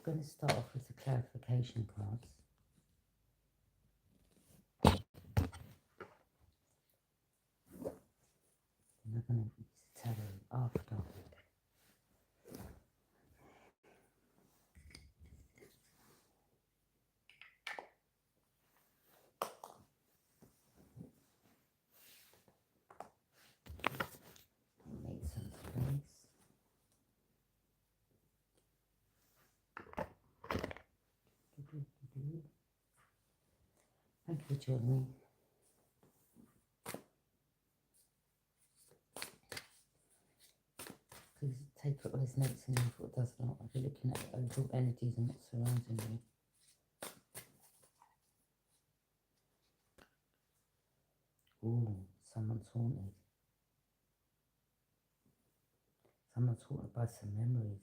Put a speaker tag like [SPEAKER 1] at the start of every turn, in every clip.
[SPEAKER 1] I'm going to start off with the clarification cards. And I'm going to use the tarot after. Make some space. Thank you for joining me. Please take what resonates and leave what does not. I'll be looking at the overall energies and what's surrounding you. Ooh, someone's haunted. Someone's haunted by some memories.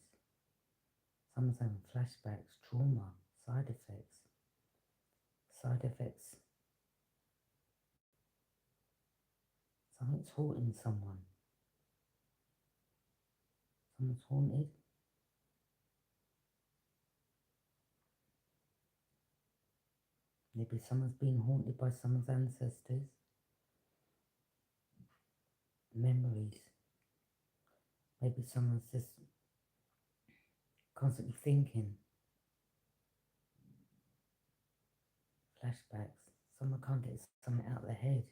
[SPEAKER 1] Someone's having flashbacks, trauma, side effects. Side effects. Something's haunting someone. Someone's haunted. Maybe someone's been haunted by someone's ancestors. Memories. Maybe someone's just constantly thinking. Flashbacks. Someone can't get something out of their head.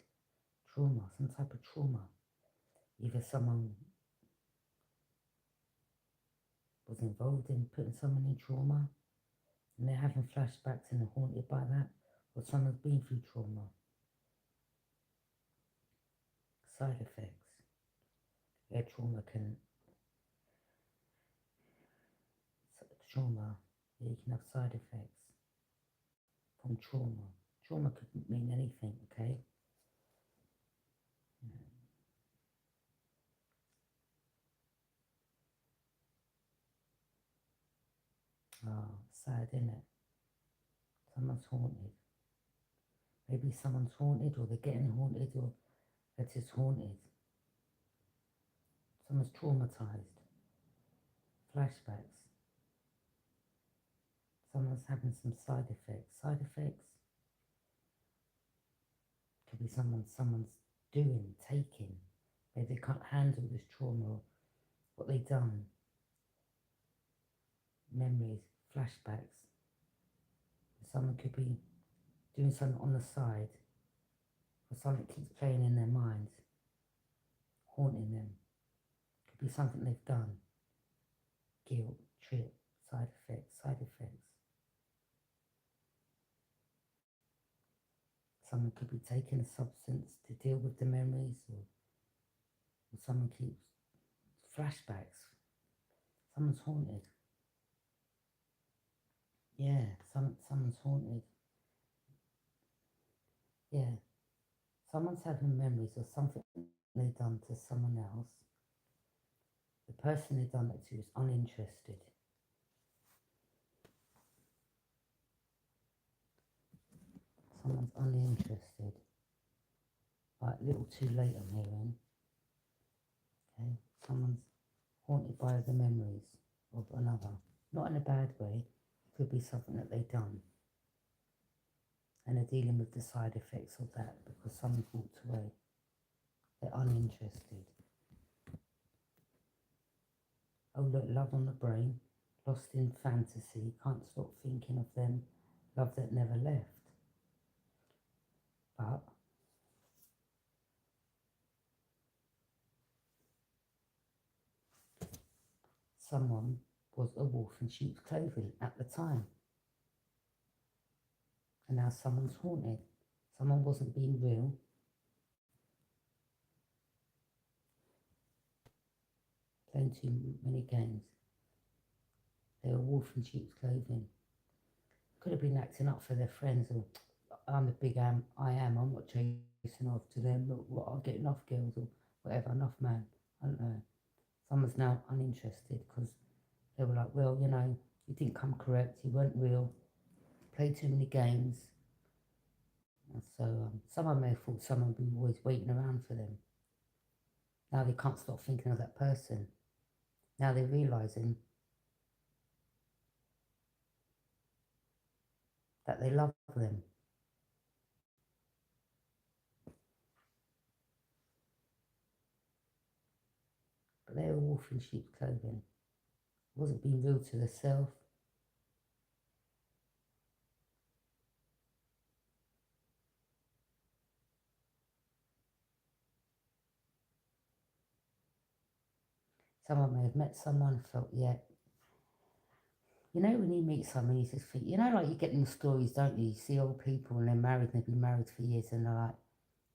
[SPEAKER 1] Trauma, some type of trauma. Either someone was involved in putting someone in trauma and they're having flashbacks and they're haunted by that, or someone's been through trauma. Side effects. Yeah, trauma, yeah, you can have side effects from trauma. Trauma could mean anything, okay? Oh, sad, isn't it? Someone's haunted. Maybe someone's haunted, or they're getting haunted, or they're just haunted. Someone's traumatized. Flashbacks. Someone's having some side effects. Side effects could be someone's doing, taking. Maybe they can't handle this trauma, or what they've done. Memories, flashbacks. Someone could be doing something on the side, or something keeps playing in their minds, haunting them. Could be something they've done. Guilt, trip, side effects, side effects. Someone could be taking a substance to deal with the memories, or someone keeps flashbacks. Someone's haunted. Yeah, someone's haunted. Yeah, someone's having memories of something they've done to someone else. The person they've done it to is uninterested. Someone's uninterested. Right, a little too late I'm hearing. Okay, someone's haunted by the memories of another. Not in a bad way. It could be something that they've done. And they're dealing with the side effects of that because someone's walked away. They're uninterested. Oh look, love on the brain. Lost in fantasy. Can't stop thinking of them. Love that never left. But someone was a wolf in sheep's clothing at the time. And now someone's haunted. Someone wasn't being real. Playing too many games. They were wolf in sheep's clothing. Could have been acting up for their friends, or I'm the big I am, I'm not chasing after them, look what, I'll get enough girls, or whatever, enough man, I don't know. Someone's now uninterested because they were like, well, you know, you didn't come correct, you weren't real, played too many games. And so someone may have thought someone would be always waiting around for them. Now they can't stop thinking of that person. Now they're realising that they love them. But they're a wolf in sheep's clothing. Wasn't being real to themselves. Someone may have met someone, felt, yeah. You know, when you meet someone, you just think, you know, like you get in the stories, don't you? You see old people and they're married and they've been married for years and they're like,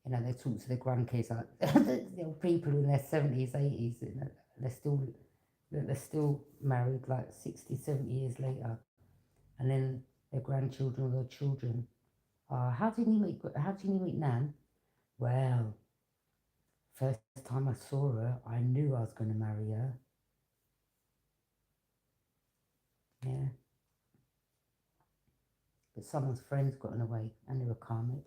[SPEAKER 1] you know, they talk to their grandkids like the old people in their 70s, 80s, you know, they're still married like 60, 70 years later. And then their grandchildren or their children, how did you meet Nan? Well, first time I saw her, I knew I was going to marry her. Yeah. But someone's friends got in the way and they were karmic.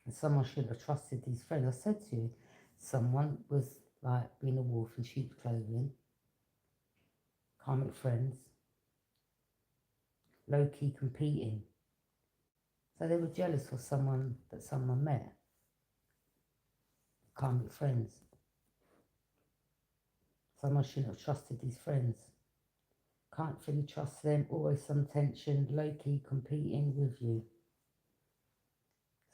[SPEAKER 1] And someone should have trusted these friends. I said to you, someone was like being a wolf in sheep's clothing, karmic friends, low-key competing. So they were jealous of someone that someone met, karmic friends. Someone shouldn't have trusted these friends. Can't fully trust them, always some tension, low-key competing with you.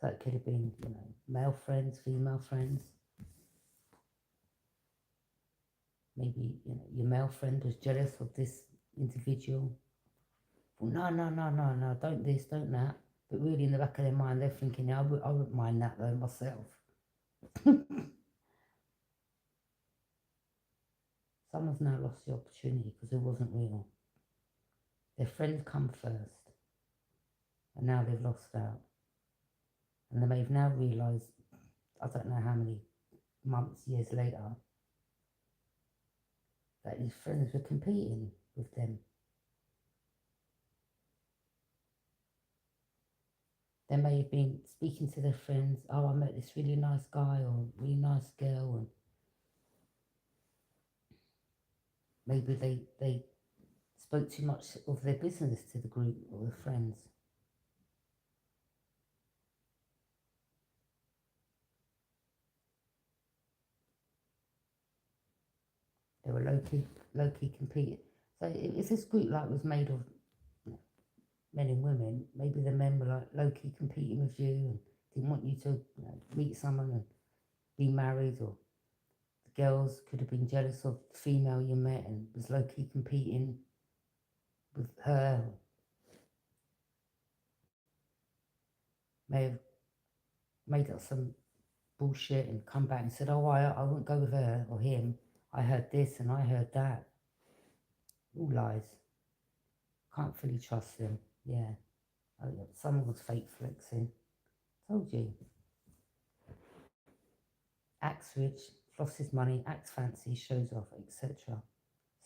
[SPEAKER 1] So it could have been, you know, male friends, female friends. Maybe, you know, your male friend was jealous of this individual. Well, no, don't this, don't that. But really in the back of their mind, they're thinking, I wouldn't mind that though myself. Someone's now lost the opportunity because it wasn't real. Their friends come first. And now they've lost out. And they may have now realised, I don't know how many months, years later, that his friends were competing with them. They may have been speaking to their friends, oh, I met this really nice guy or really nice girl, and maybe they spoke too much of their business to the group or the friends. They were low-key competing. So if this group like was made of men and women, maybe the men were like low-key competing with you and didn't want you to, you know, meet someone and be married, or the girls could have been jealous of the female you met and was low-key competing with her. May have made up some bullshit and come back and said, oh, I wouldn't go with her or him. I heard this and I heard that. All lies. Can't fully trust them. Yeah. Someone was fake flexing. Told you. Acts rich, flosses money, acts fancy, shows off, etc.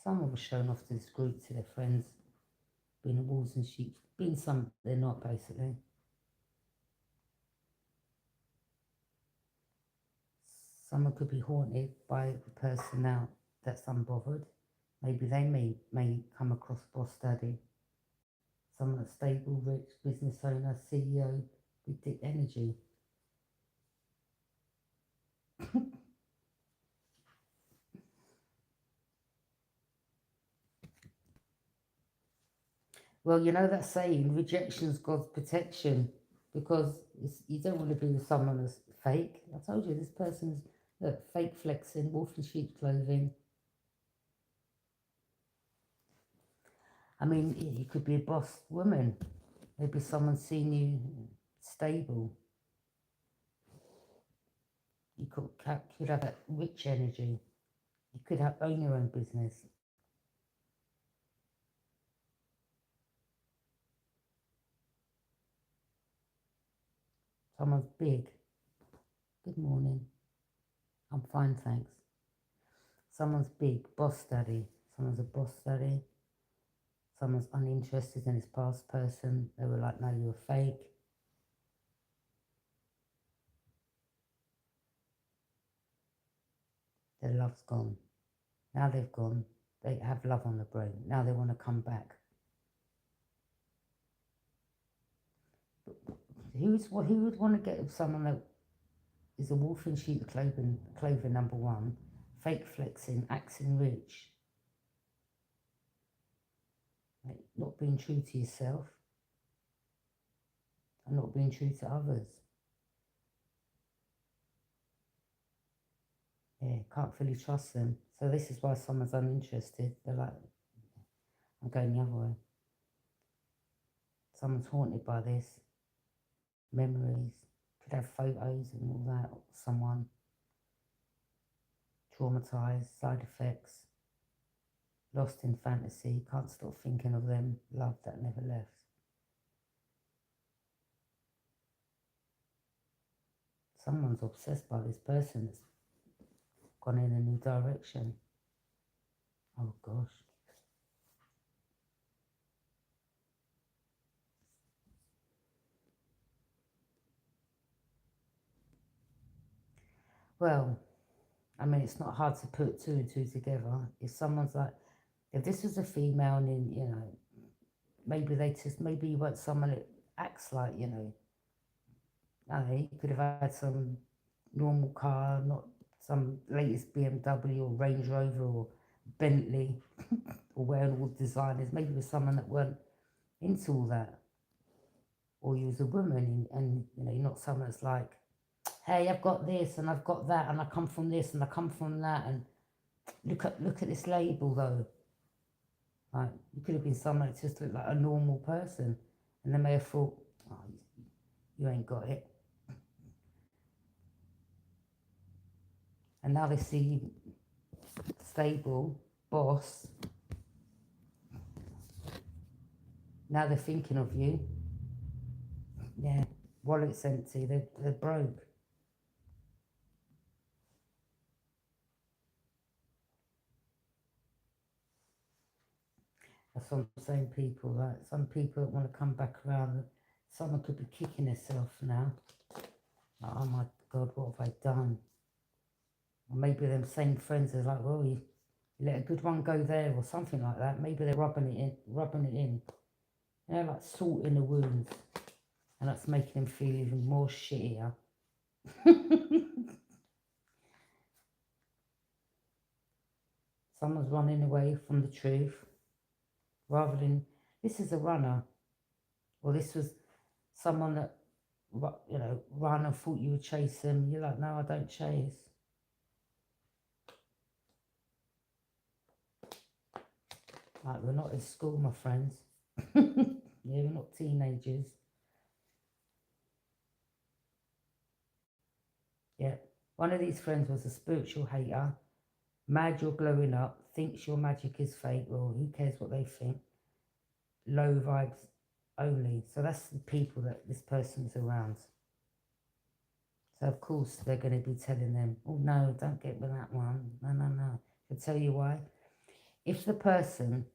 [SPEAKER 1] Someone was showing off to this group, to their friends, being wolves and sheep, being some they're not, basically. Someone could be haunted by the person now that's unbothered. Maybe they may come across boss daddy. Someone that's stable, rich, business owner, CEO, with dick energy. Well, you know that saying, rejection's God's protection, because you don't want to be with someone that's fake. I told you, this person's fake flexing, wolf in sheep's clothing. I mean, you could be a boss woman. Maybe someone seeing you stable. You could have that rich energy. You could own your own business. Someone's big. Good morning. I'm fine, thanks. Someone's big, boss daddy. Someone's a boss daddy. Someone's uninterested in his past person. They were like, no, you're fake. Their love's gone. Now they've gone. They have love on the brain. Now they want to come back. Who would want to get with someone that is a wolf in sheep clothing number one, fake flexing, acting rich, like not being true to yourself and not being true to others. Yeah, can't fully trust them. So this is why someone's uninterested. They're like, I'm going the other way. Someone's haunted by this. Memories. Could have photos and all that. Someone traumatized, side effects, lost in fantasy, can't stop thinking of them, love that never left. Someone's obsessed by this person that's gone in a new direction. Oh gosh. Well, I mean, it's not hard to put two and two together. If someone's like, if this was a female and then, you know, maybe you want someone that acts like, you know, you could have had some normal car, not some latest BMW or Range Rover or Bentley or wearing all designers. Maybe it was someone that weren't into all that. Or you was a woman and you know, you're not someone that's like, hey, I've got this and I've got that and I come from this and I come from that and look at this label though. Like, you could have been someone that just looked like a normal person and they may have thought, oh, you ain't got it. And now they see you stable, boss. Now they're thinking of you. Yeah, wallet's empty, they're broke. That's what I'm saying, people, like some people that want to come back around, someone could be kicking herself now. Like, oh my God, what have I done? Or maybe them same friends are like, well, you let a good one go there or something like that. Maybe they're rubbing it in. You know, like salt in the wounds. And that's making them feel even more shittier. Someone's running away from the truth. Rather than, this is a runner. Or this was someone that, you know, ran and thought you would chase them. You're like, no, I don't chase. Like, we're not in school, my friends. Yeah, we're not teenagers. Yeah. One of these friends was a spiritual hater. Mad you're glowing up. Thinks your magic is fake. Well, who cares what they think? Low vibes only. So that's the people that this person's around. So of course they're going to be telling them, oh no, don't get with that one. No. I'll tell you why. If the person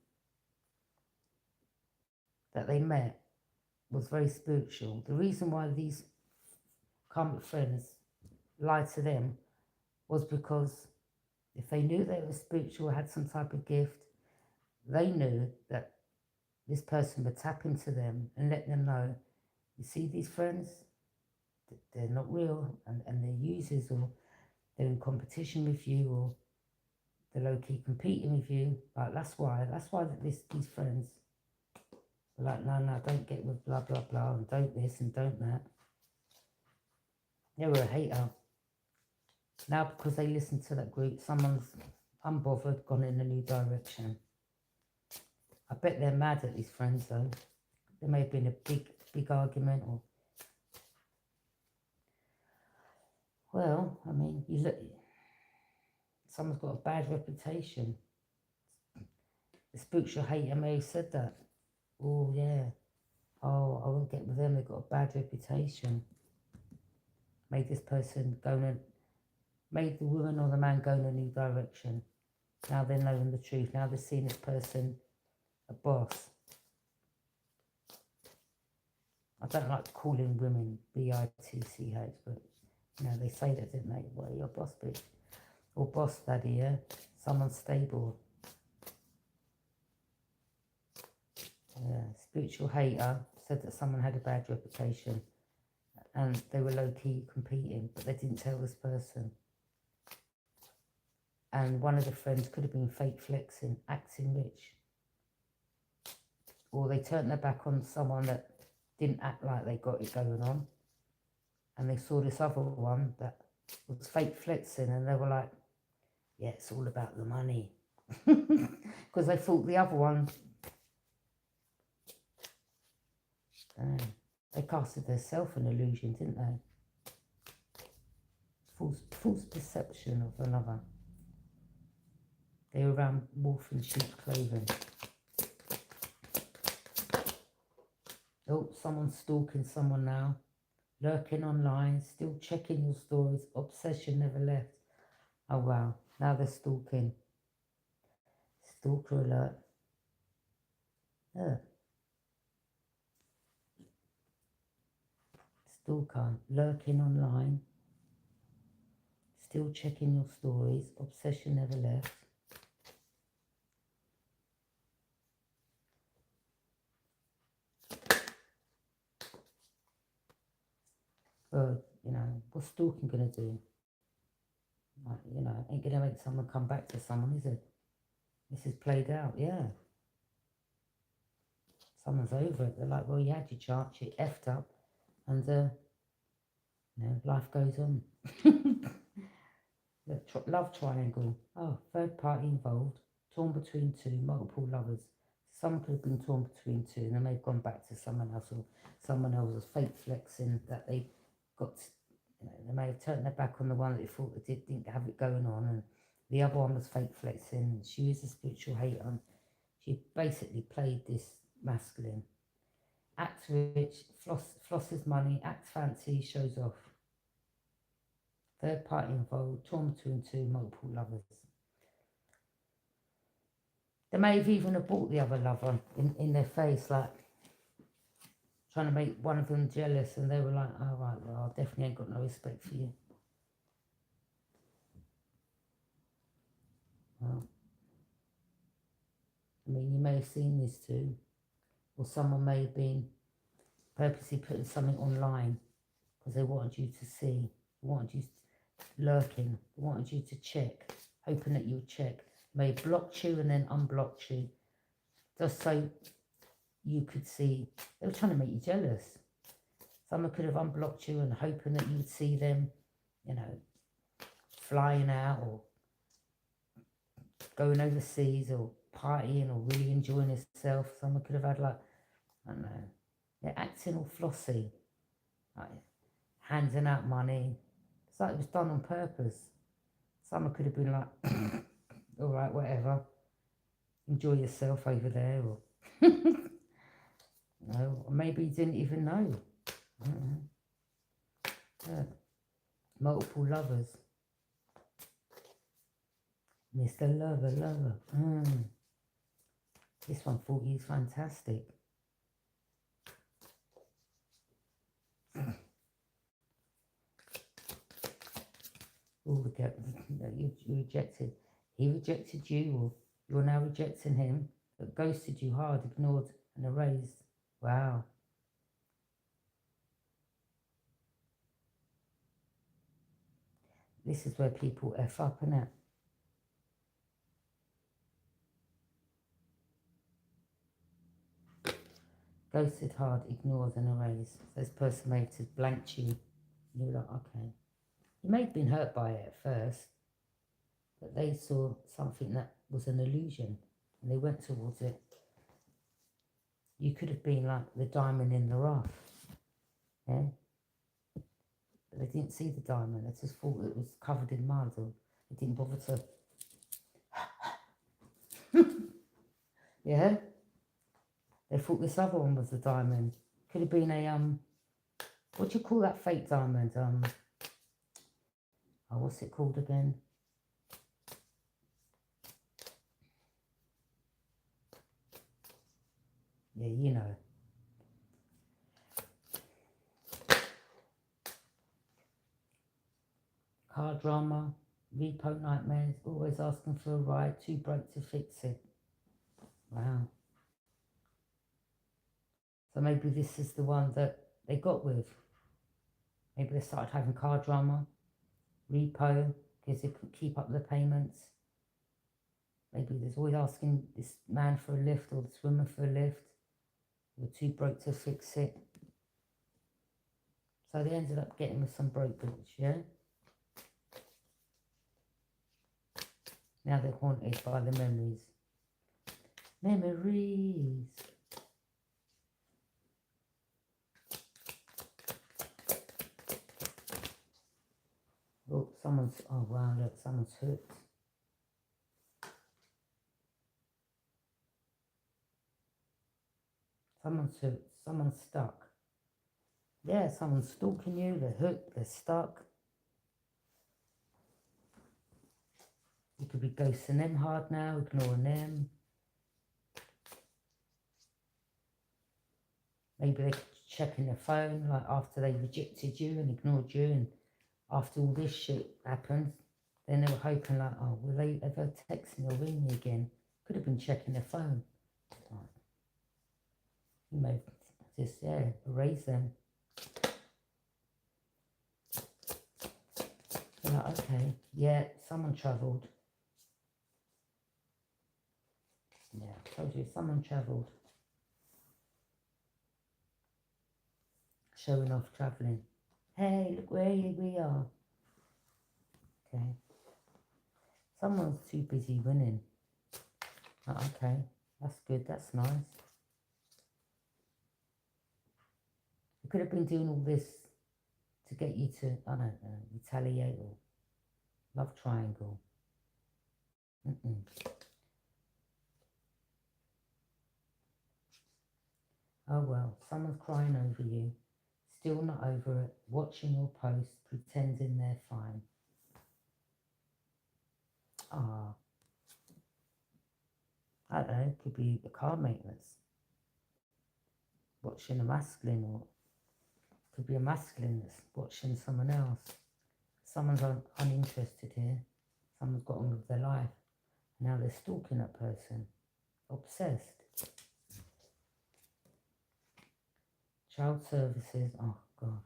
[SPEAKER 1] that they met was very spiritual, the reason why these karmic friends lied to them was because if they knew they were spiritual, had some type of gift, they knew that this person would tap into them and let them know, you see these friends, they're not real and they're users, or they're in competition with you, or they're low-key competing with you. Like, that's why these friends are like, no, don't get with blah, blah, blah, and don't this and don't that. They were a hater. Now, because they listened to that group, someone's unbothered, gone in a new direction. I bet they're mad at these friends, though. There may have been a big argument, or... Well, I mean, you look... Someone's got a bad reputation. The spiritual hater may have said that. Oh, yeah. Oh, I won't get with them, they've got a bad reputation. Made this person go in... Made the woman or the man go in a new direction. Now they're knowing the truth. Now they're seeing this person a boss. I don't like calling women B-I-T-C-H, but, you know, they say that, didn't they? Well, you're a boss bitch. Or boss daddy, yeah? Someone stable. Spiritual hater said that someone had a bad reputation. and they were low-key competing, but they didn't tell this person. And one of the friends could have been fake flexing, acting rich. Or they turned their back on someone that didn't act like they got it going on. And they saw this other one that was fake flexing, and they were like, yeah, it's all about the money. Because they thought the other one, they casted themselves an illusion, didn't they? False perception of another. They were around wolf in sheep's clothing. Oh, someone's stalking someone now. Lurking online, still checking your stories. Obsession never left. Oh, wow. Now they're stalking. Stalker alert. Stalker. Lurking online. Still checking your stories. Obsession never left. But, you know, what's stalking going to do? Like, you know, ain't going to make someone come back to someone, is it? This is played out, yeah. Someone's over it. They're like, well, you had your chance, you effed up, and, you know, life goes on. The love triangle. Oh, third party involved. Torn between two, multiple lovers. Someone could have been torn between two, and then they've gone back to someone else, or someone else was fake flexing that they got, you know, they may have turned their back on the one that they thought they didn't have it going on, and the other one was fake flexing. She was a spiritual hater. She basically played this masculine. Acts rich, flosses money, acts fancy, shows off. Third party involved, torn between two, multiple lovers. They may have even bought the other lover in their face, like trying to make one of them jealous, and they were like, oh, right, well, I definitely ain't got no respect for you. Well, I mean, you may have seen this too, or someone may have been purposely putting something online because they wanted you to see, wanted you lurking, wanted you to check, hoping that you would check. May have blocked you and then unblocked you, just so you could see. They were trying to make you jealous. Someone could have unblocked you and hoping that you would see them, you know, flying out or going overseas or partying or really enjoying yourself. Someone could have had, like, I don't know, they're acting all flossy, like handing out money. It's like it was done on purpose. Someone could have been like, all right, whatever, enjoy yourself over there, or no, or maybe you didn't even know. Yeah. Multiple lovers. Mr. Lover. This one thought he was fantastic. You rejected. He rejected you, or you're now rejecting him, but ghosted you hard, ignored and erased. Wow. This is where people F up, isn't it? Ghosted hard, ignored and erased. This person may have blanked you. You were like, okay. You may have been hurt by it at first, but they saw something that was an illusion and they went towards it. You could have been like the diamond in the rough. Yeah? But they didn't see the diamond. They just thought it was covered in mud, or they didn't bother to. Yeah? They thought this other one was the diamond. Could have been a, what do you call that fake diamond? Oh, what's it called again? Yeah, you know. Car drama, repo nightmares, always asking for a ride, too broke to fix it. Wow. So maybe this is the one that they got with. Maybe they started having car drama, repo, because they couldn't keep up the payments. Maybe there's always asking this man for a lift or this woman for a lift. They were too broke to fix it. So they ended up getting with some broke bitch, yeah? Now they're haunted by the memories. Memories. Oh, oh wow, look, someone's hooked. Someone's hooked, someone's stuck. Yeah, someone's stalking you, they're hooked, they're stuck. You could be ghosting them hard now, ignoring them. Maybe they're checking their phone, like after they rejected you and ignored you, and after all this shit happened, then they were hoping like, oh, will they ever text me or ring me again? Could have been checking their phone. Like, you may just, yeah, erase them. You're like, okay, yeah, someone travelled. Yeah, I told you, someone travelled. Showing off travelling. Hey, look where we are. Okay. Someone's too busy winning. Oh, okay, that's good, that's nice. You could have been doing all this to get you to, I don't know, retaliate or love triangle. Oh well, someone's crying over you. Still not over it, watching your post, pretending they're fine. Ah, I don't know, it could be the car maintenance. Watching a masculine, or it could be a masculine that's watching someone else. Someone's uninterested here. Someone's got on with their life. Now they're stalking that person. Obsessed. Child services, oh God.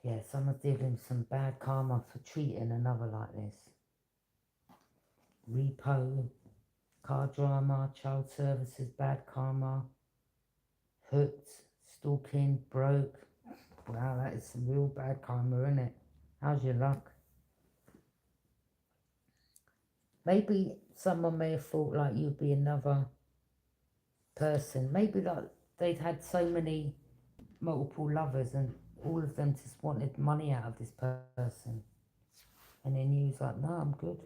[SPEAKER 1] Yeah, someone's dealing with some bad karma for treating another like this. Repo, car drama, child services, bad karma, hooked, stalking, broke. Wow, that is some real bad karma, isn't it? How's your luck? Maybe someone may have thought like you'd be another person. Maybe like they'd had so many multiple lovers and all of them just wanted money out of this person. And then you was like, no, I'm good.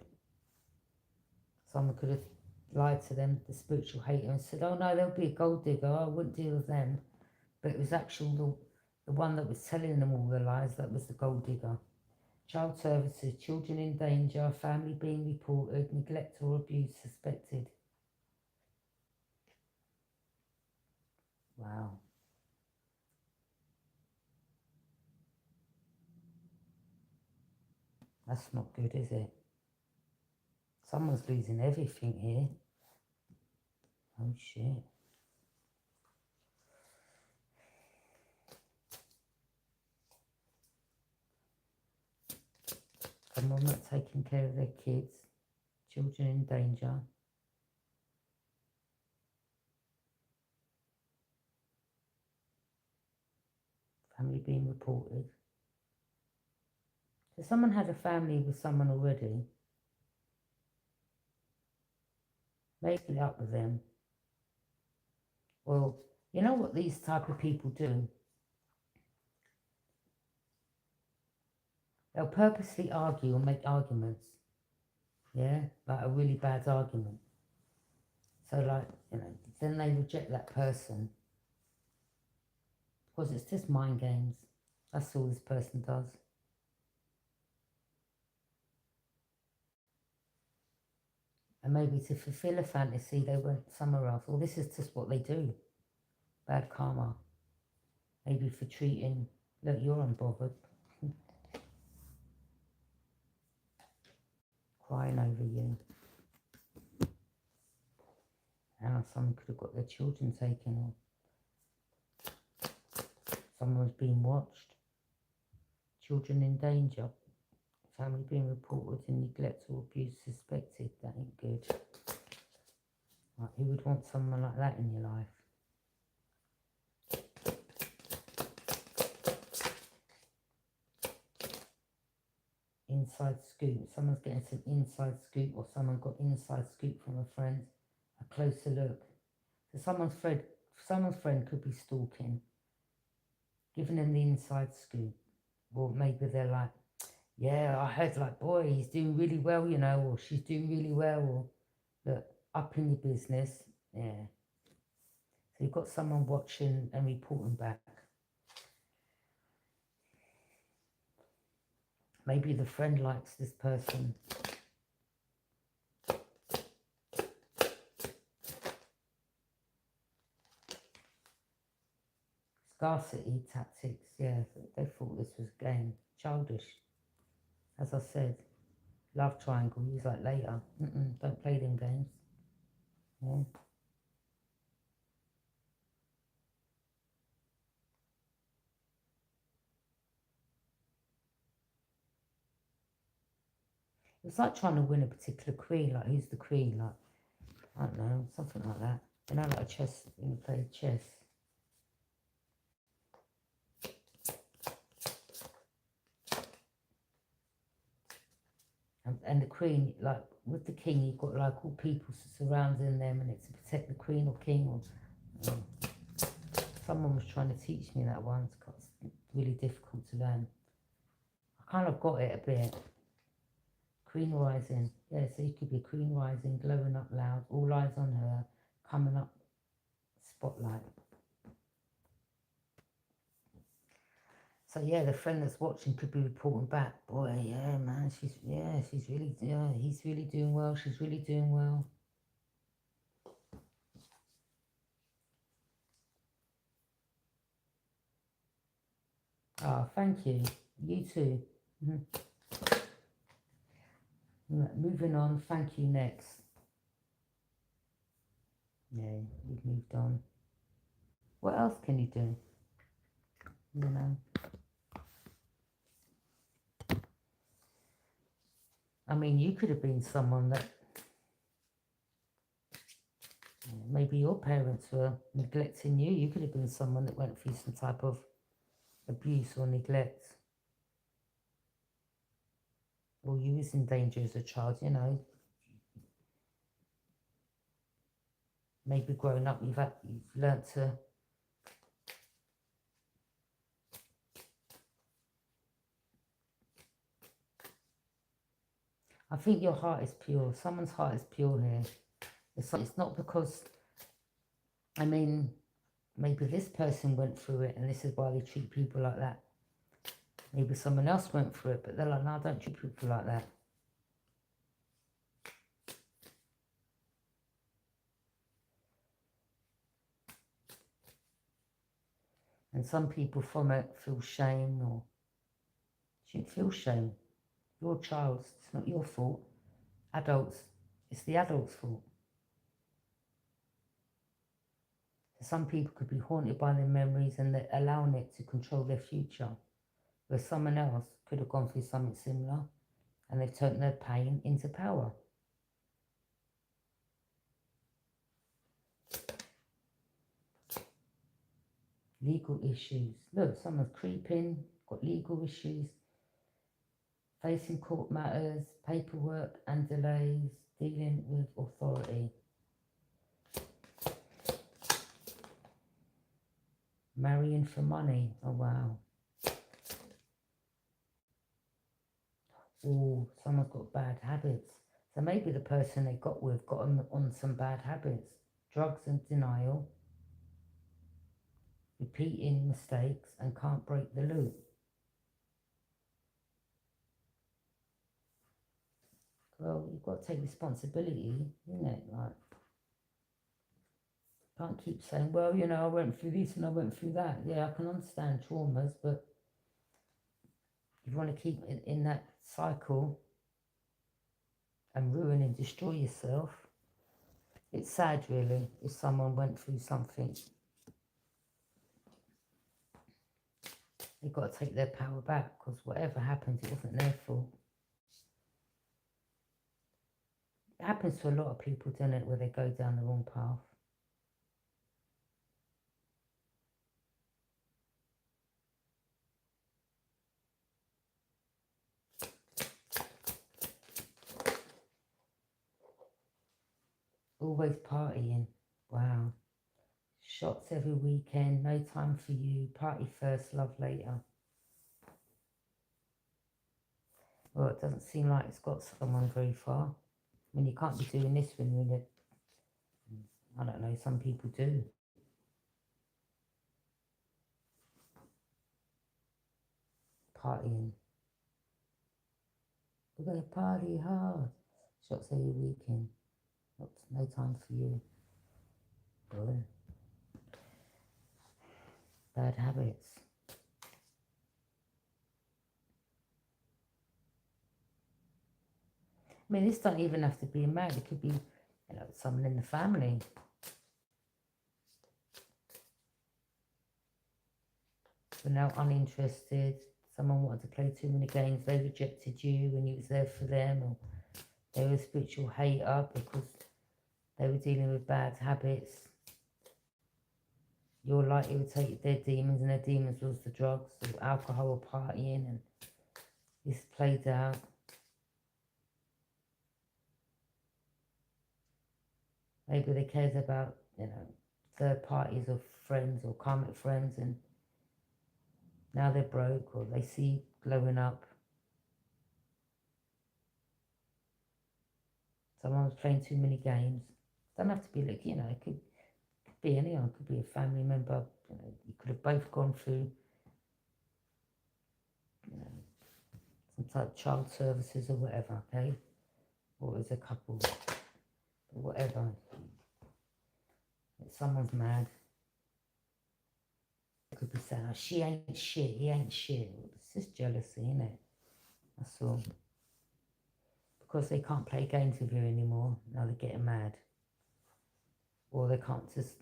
[SPEAKER 1] Someone could have lied to them, the spiritual hater, and said, oh no, there'll be a gold digger, I wouldn't deal with them. But it was actually the one that was telling them all the lies that was the gold digger. Child services, children in danger, family being reported, neglect or abuse suspected. Wow. That's not good, is it? Someone's losing everything here. Oh shit. Someone not taking care of their kids, children in danger. Family being reported. So someone had a family with someone already. Make it up with them. Well, you know what these type of people do? They'll purposely argue or make arguments. Yeah, like a really bad argument. So like, you know, then they reject that person. Because it's just mind games. That's all this person does. And maybe to fulfill a fantasy, they went somewhere else. Or this is just what they do. Bad karma. Maybe for treating, look, you're unbothered. Crying over you. Now someone could have got their children taken, or someone's being watched. Children in danger. Family being reported and neglect or abuse suspected. That ain't good. Like, who would want someone like that in your life? Inside scoop. Someone's getting some inside scoop, or someone got inside scoop from a friend. A closer look. So someone's friend could be stalking, giving them the inside scoop. Or maybe they're like, yeah, I heard, like, boy, he's doing really well, you know, or she's doing really well, or look, up in your business. Yeah. So you've got someone watching and reporting back. Maybe the friend likes this person. Scarcity tactics, yeah, they thought this was a game. Childish. As I said, love triangle, use like later. Don't play them games. Yeah. It's like trying to win a particular queen, like who's the queen, like, I don't know, something like that. You know, like a chess, when you play chess. And the queen, like with the king, you've got like all people surrounding them, and it's to protect the queen or king. Or someone was trying to teach me that once. It's really difficult to learn. I kind of got it a bit. Queen rising, yeah. So you could be queen rising, glowing up loud, all eyes on her, coming up, spotlight. So yeah, the friend that's watching could be reporting back. Boy, yeah, man, he's really doing well. She's really doing well. Ah, thank you. You too. Moving on. Thank you. Next. Yeah, you've moved on. What else can you do? You know. I mean, you could have been someone that maybe your parents were neglecting you. You could have been someone that went through some type of abuse or neglect. Or you was in danger as a child, you know. Maybe growing up, you've learnt to I think your heart is pure. Someone's heart is pure here. It's not because, I mean, maybe this person went through it and this is why they treat people like that. Maybe someone else went through it, but they're like, no, don't treat people like that. And some people from it feel shame, or shouldn't feel shame. You're a child, it's not your fault. Adults, it's the adult's fault. Some people could be haunted by their memories and they're allowing it to control their future. Where someone else could have gone through something similar and they've turned their pain into power. Legal issues. Look, someone's creeping, got legal issues, facing court matters, paperwork and delays, dealing with authority. Marrying for money. Oh, wow. Oh, someone's got bad habits. So maybe the person they got with got them on some bad habits. Drugs and denial. Repeating mistakes and can't break the loop. Well, you've got to take responsibility, isn't it? Like, can't keep saying, well, you know, I went through this and I went through that. Yeah, I can understand traumas, but you want to keep it in that cycle and ruin and destroy yourself. It's sad, really, if someone went through something. They've got to take their power back, because whatever happens, it wasn't their fault. It happens to a lot of people, doesn't it, where they go down the wrong path. Always partying. Wow. Shots every weekend, no time for you. Party first, love later. Well, it doesn't seem like it's got someone very far. I mean, you can't be doing this when you're in it. I don't know, some people do. Partying. We're going to party hard. Shots every weekend. No time for you. Boy. Bad habits. I mean, this don't even have to be a man. It could be, someone in the family. But now uninterested. Someone wanted to play too many games. They rejected you when you was there for them. Or they were a spiritual hater because they were dealing with bad habits. You're like irritated their demons, and their demons was the drugs, or alcohol, or partying, and this played out. Maybe they cared about, third parties or friends or karmic friends, and now they're broke, or they see glowing up. Someone was playing too many games. Doesn't have to be like, it could be anyone. It could be a family member. You could have both gone through, some type of child services or whatever, okay? Or as a couple, or whatever. If someone's mad, it could be saying, oh, she ain't shit, he ain't shit. It's just jealousy, isn't it? That's all. Because they can't play games with you anymore, now they're getting mad. Or they can't just,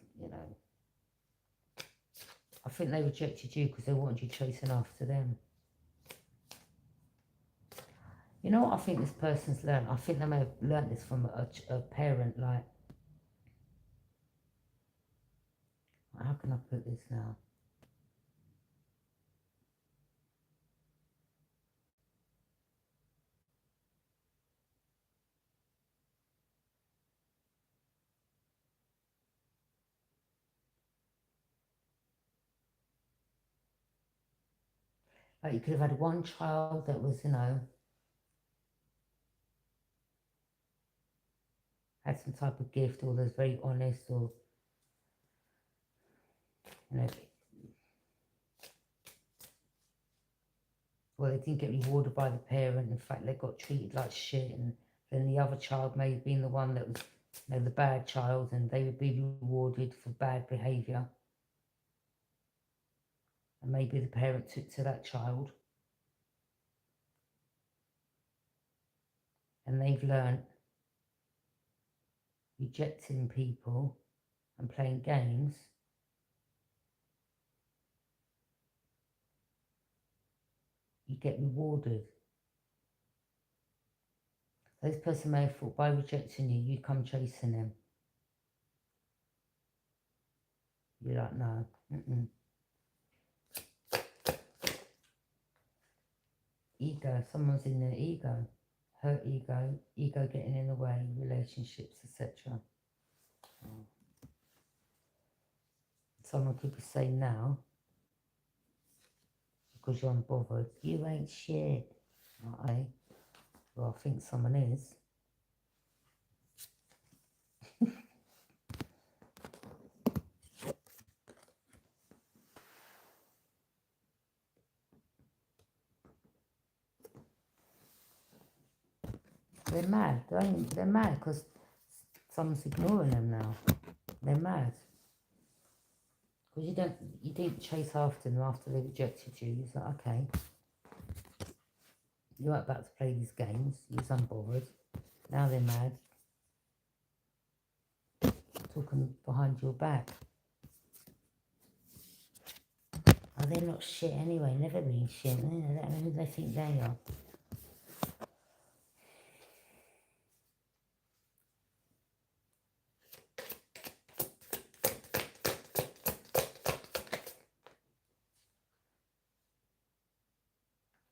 [SPEAKER 1] I think they rejected you because they wanted you chasing after them. You know what I think this person's learned? I think they may have learned this from a parent, like, how can I put this now? Like, you could have had one child that was, had some type of gift, or was very honest, or, well, they didn't get rewarded by the parent. In fact, they got treated like shit, and then the other child may have been the one that was, the bad child, and they would be rewarded for bad behaviour. And maybe the parent took to that child, and they've learnt rejecting people and playing games you get rewarded. So this person may have thought by rejecting you, you come chasing them. You're like, no. Ego, someone's in their ego. Hurt ego, ego getting in the way, relationships, etc. Someone could be saying now, because you're unbothered, you ain't shit. Right? Well, I think someone is. They're mad. They're mad because someone's ignoring them now. They're mad. Because you didn't chase after them after they rejected you. You're like, okay. You weren't about to play these games. You was unbothered. Now they're mad. Talking behind your back. Oh, they're not shit anyway, never been shit. They don't know who they think they are.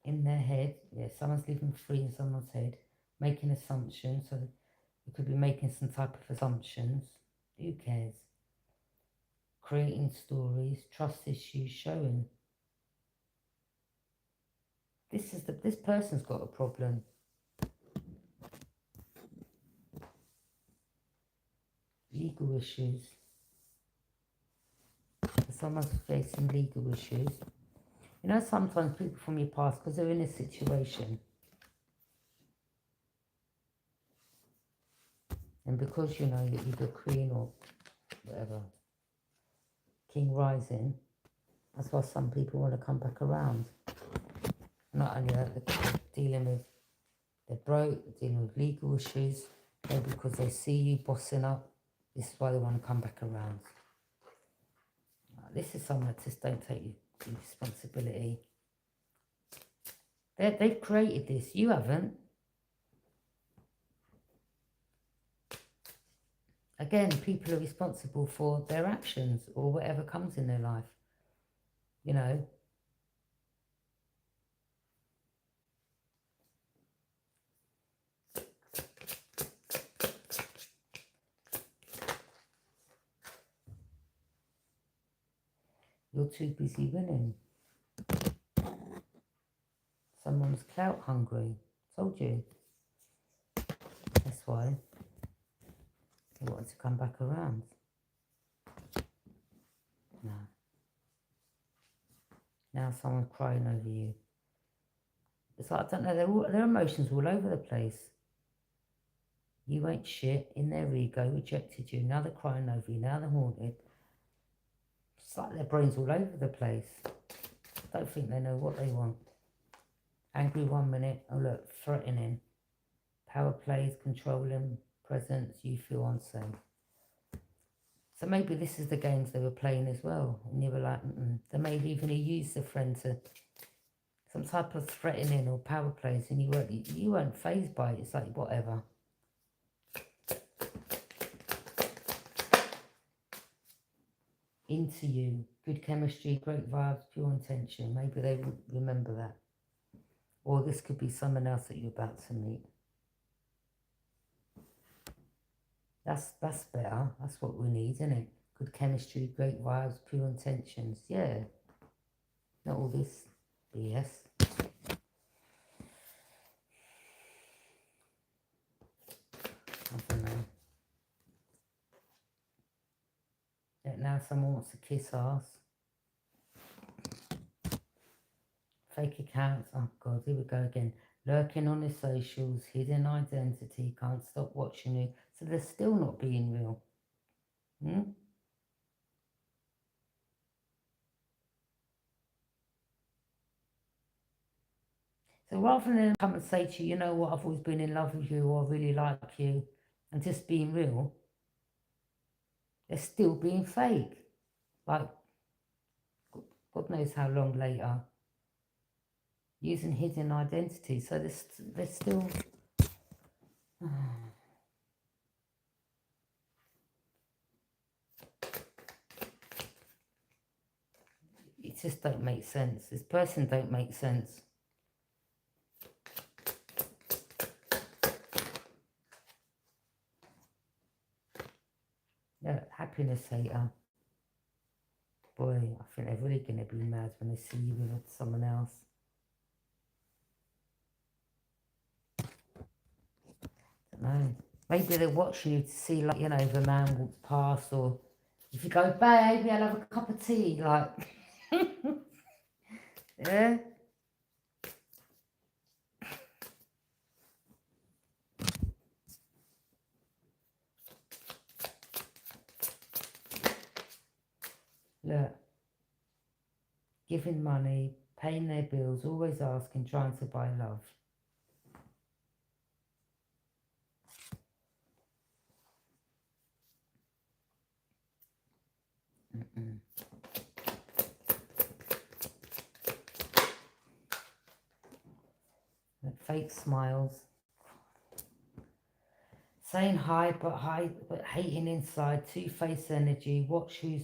[SPEAKER 1] In their head, yeah, someone's living free in someone's head, making assumptions, so you could be making some type of assumptions. Who cares? Creating stories, trust issues showing. This person's got a problem. Legal issues. Someone's facing legal issues. You know, sometimes people from your past, because they're in a situation, and because you know you're either queen or whatever, king rising, that's why some people want to come back around. Not only that, they're dealing with, they're broke, they're dealing with legal issues, maybe because they see you bossing up. This is why they want to come back around. This is someone that just don't take responsibility. They've created this. You haven't. Again, people are responsible for their actions or whatever comes in their life. You know. You're too busy winning. Someone's clout hungry. Told you. That's why they wanted to come back around. No. Now someone's crying over you. It's like, I don't know, their emotions all over the place. You ain't shit. In their ego, rejected you. Now they're crying over you. Now they're haunted. It's like their brains all over the place. Don't think they know what they want. Angry 1 minute. Oh look, threatening. Power plays, controlling, presence. You feel unsafe. So maybe this is the games they were playing as well. And you were like, They may have even used the friend to some type of threatening or power plays, and you weren't fazed by it. It's like, whatever. Into you. Good chemistry, great vibes, pure intention. Maybe they would remember that. Or this could be someone else that you're about to meet. That's better. That's what we need, isn't it? Good chemistry, great vibes, pure intentions. Yeah. Not all this BS. I don't know. Yeah, now someone wants to kiss ass. Fake accounts. Oh God, here we go again. Lurking on the socials, hidden identity, can't stop watching you. So they're still not being real. So rather than come and say to you, you know what, I've always been in love with you, or I really like you, and just being real, they're still being fake. Like, God knows how long later. Using hidden identity. So they're still... It just don't make sense. This person don't make sense. Yeah, happiness hater. Boy, I think they're really going to be mad when they see you with someone else. I don't know. Maybe they're watching you to see, like, you know, if a man walks past, or if you go, baby, I'll have a cup of tea, like... Yeah? Look. Giving money, paying their bills, always asking, trying to buy love. fake smiles. Saying hi but hating inside. Two-faced energy. Watch who's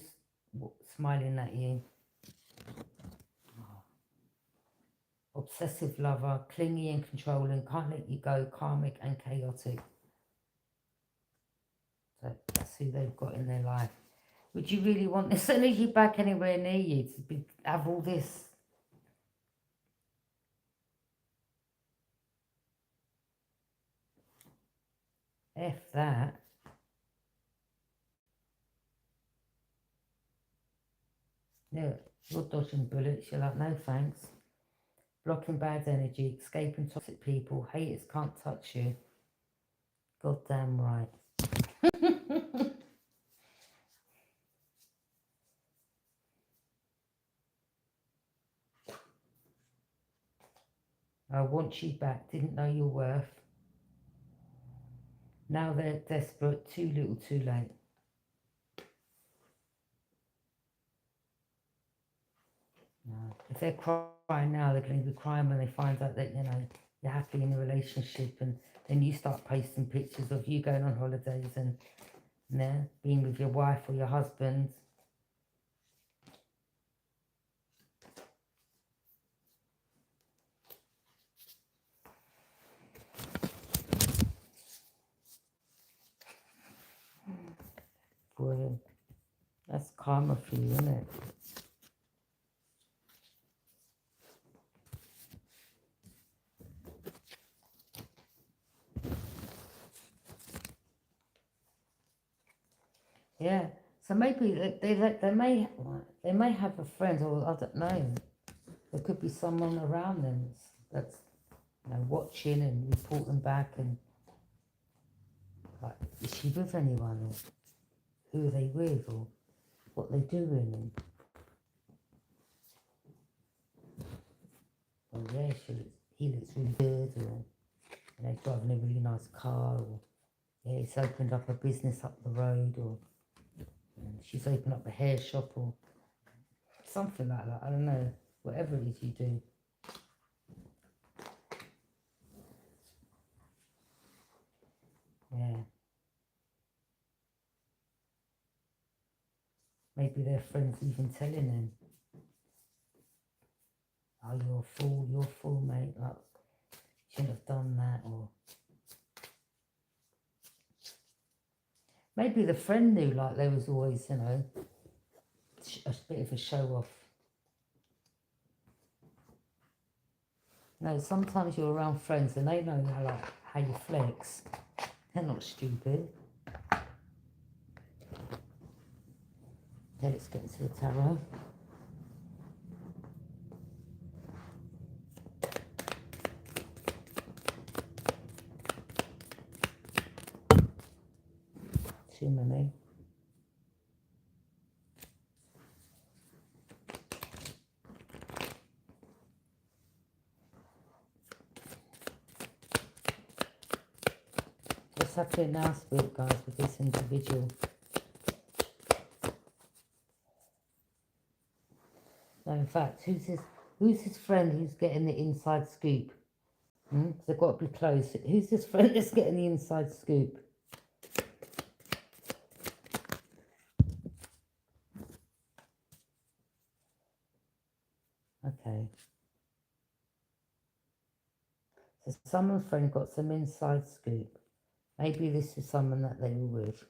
[SPEAKER 1] smiling at you. Obsessive lover, clingy and controlling, can't let you go, karmic and chaotic. So that's who they've got in their life. Would you really want this energy back anywhere near you to have all this? F that. Yeah, you're dodging bullets. You're like, no thanks. Blocking bad energy, escaping toxic people, haters can't touch you. Goddamn right. I want you back, didn't know your worth. Now they're desperate, too little too late. No. If they're crying now, they're going to be crying when they find out that, you know, you're happy in a relationship, and then you start posting pictures of you going on holidays and being with your wife or your husband. Boy, that's karma for you, isn't it? Yeah. So maybe they may have a friend, or I don't know. There could be someone around them that's you know, watching and reporting back, and like, is she with anyone, or who are they with, or what they're doing, and oh yeah, he looks really good, or you know, driving a really nice car, or yeah, he's opened up a business up the road, or she's opened up a hair shop, or something like that. I don't know, whatever it is you do. Yeah. Maybe their friends even telling them, oh, you're a fool, mate, like, you shouldn't have done that, or maybe the friend knew, like, there was always, you know, a bit of a show-off. No, sometimes you're around friends and they know how you flex. They're not stupid. Okay, let's get into the tarot. Too many. What's happening now, Spirit guys, with this individual? No, in fact, who's his friend who's getting the inside scoop? They've got to be close. Who's this friend that's getting the inside scoop? Okay. So someone's friend got some inside scoop. Maybe this is someone that they were with.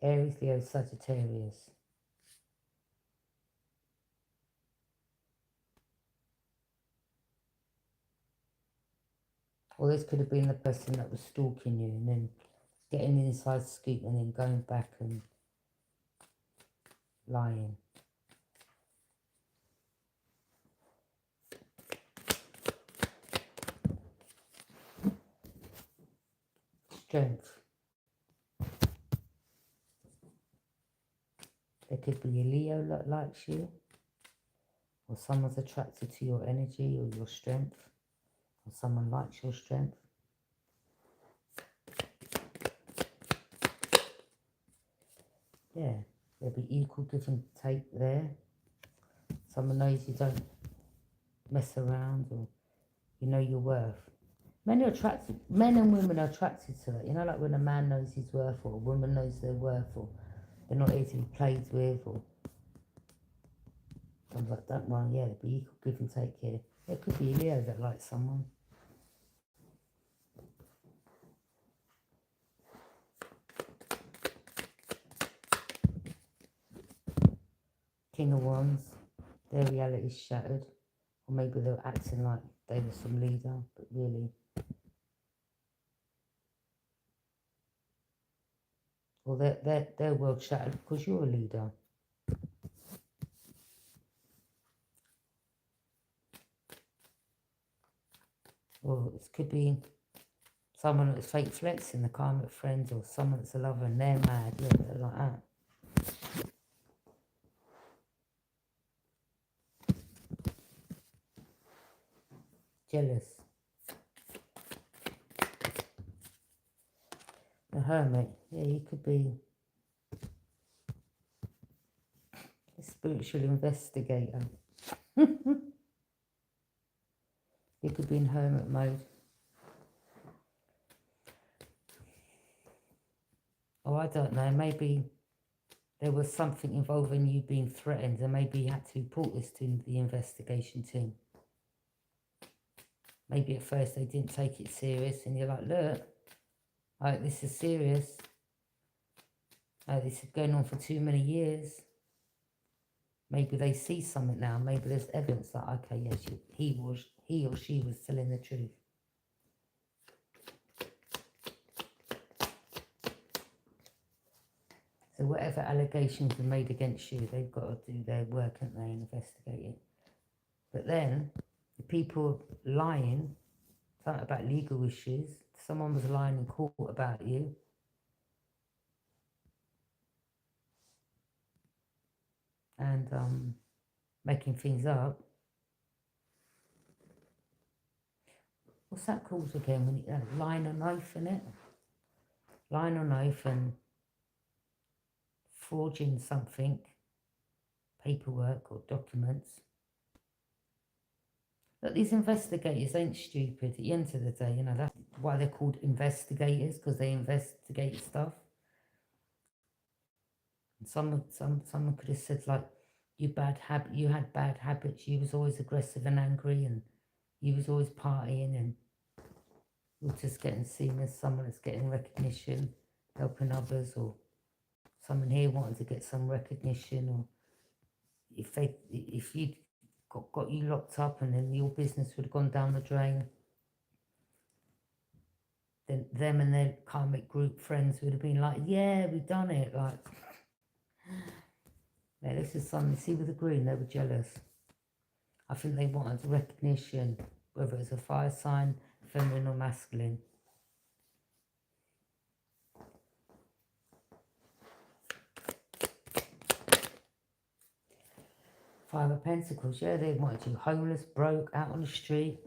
[SPEAKER 1] Aries, Leo, Sagittarius. Or this could have been the person that was stalking you and then getting the inside scoop and then going back and lying. Strength. There could be a Leo that likes you, or someone's attracted to your energy or your strength, or someone likes your strength. Yeah, there'll be equal give and take there. Someone knows you don't mess around, or you know your worth. Men and women are attracted to it. You know, like when a man knows his worth, or a woman knows their worth, or they're not easily played with, or something like that. Well, yeah, but equal give and take here. It could be Leo that likes someone. King of Wands, their reality's shattered. Or maybe they're acting like they were some leader, but really. Or their world shattered because you're a leader. Or it could be someone that's fake flexing, the karmic friends, or someone that's a lover and they're mad. Yeah, they're like that. Jealous. The Hermit. Yeah, you could be a spiritual investigator. You could be in hermit mode. Oh, I don't know. Maybe there was something involving you being threatened, and maybe you had to report this to the investigation team. Maybe at first they didn't take it serious, and you're like, look, like, this is serious. This is going on for too many years. Maybe they see something now. Maybe there's evidence that, okay, yes, he or she was telling the truth. So whatever allegations were made against you, they've got to do their work, haven't they, and investigate it. But then, the people lying, something about legal issues, someone was lying in court about you. And making things up. What's that called again? When you lying on oath, in it? Lying on oath and forging something, paperwork or documents. Look, these investigators ain't stupid. At the end of the day, you know, that's why they're called investigators, because they investigate stuff. And someone could have said, like, you had bad habits. You was always aggressive and angry, and you was always partying, and you're just getting seen as someone that's getting recognition, helping others, or someone here wanting to get some recognition, or if you'd got you locked up and then your business would have gone down the drain, then them and their karmic group friends would have been like, yeah, we've done it. Like, yeah, this is something. See, with the green, they were jealous. I think they wanted recognition, whether it's a fire sign, feminine or masculine. Five of Pentacles, yeah, they wanted you homeless, broke, out on the street.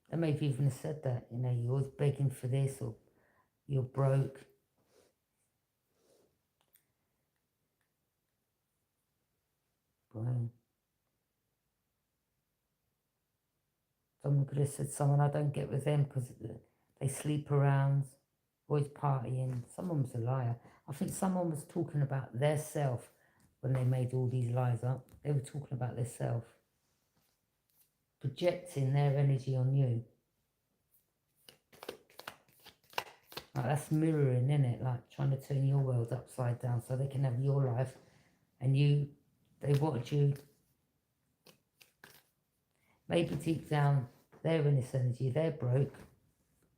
[SPEAKER 1] They maybe even said that, you know, you're always begging for this, or you're broke. Right. Someone could have said, someone, I don't get with them because they sleep around, always partying. Someone was a liar. I think someone was talking about their self when they made all these lies up. They were talking about their self, projecting their energy on you. Like, that's mirroring, isn't it? Like trying to turn your world upside down so they can have your life, and they wanted you. Maybe deep down, they're in this energy. They're broke,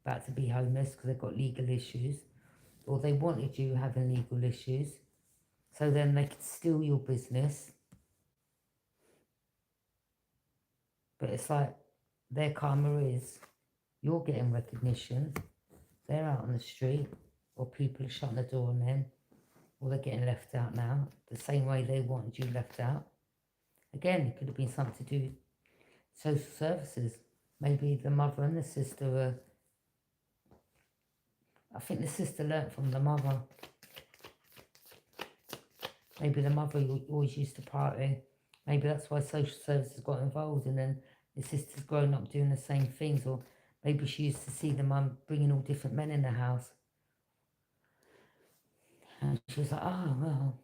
[SPEAKER 1] about to be homeless because they've got legal issues, or they wanted you having legal issues, so then they could steal your business. But it's like their karma is you're getting recognition, they're out on the street, or people are shutting the door on them, or they're getting left out now, the same way they wanted you left out. Again, it could have been something to do with social services. Maybe the mother and the sister were, I think the sister learnt from the mother. Maybe the mother always used to party. Maybe that's why social services got involved, and then The sister's grown up doing the same things, or maybe she used to see the mum bringing all different men in the house. And she was like, oh, well.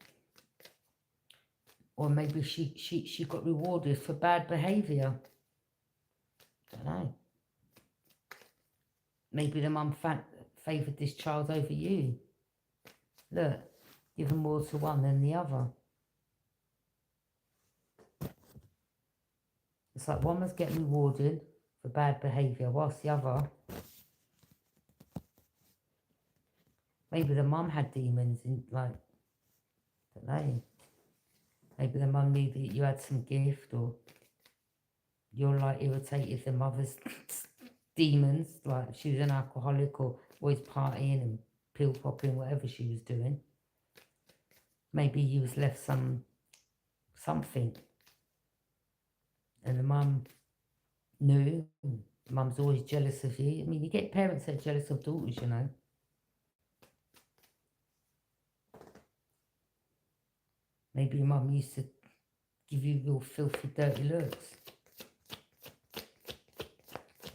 [SPEAKER 1] Or maybe she got rewarded for bad behaviour. Don't know. Maybe the mum favoured this child over you. Look, given more to one than the other. It's like one was getting rewarded for bad behaviour, whilst the other, maybe the mum had demons in, like, I don't know. Maybe the mum knew that you had some gift, or you're like irritated the mother's demons, like she was an alcoholic or always partying and pill popping, whatever she was doing. Maybe you was left something, and the mum knew. Mum's always jealous of you. I mean, you get parents that are jealous of daughters, you know. Maybe your mum used to give you real filthy, dirty looks.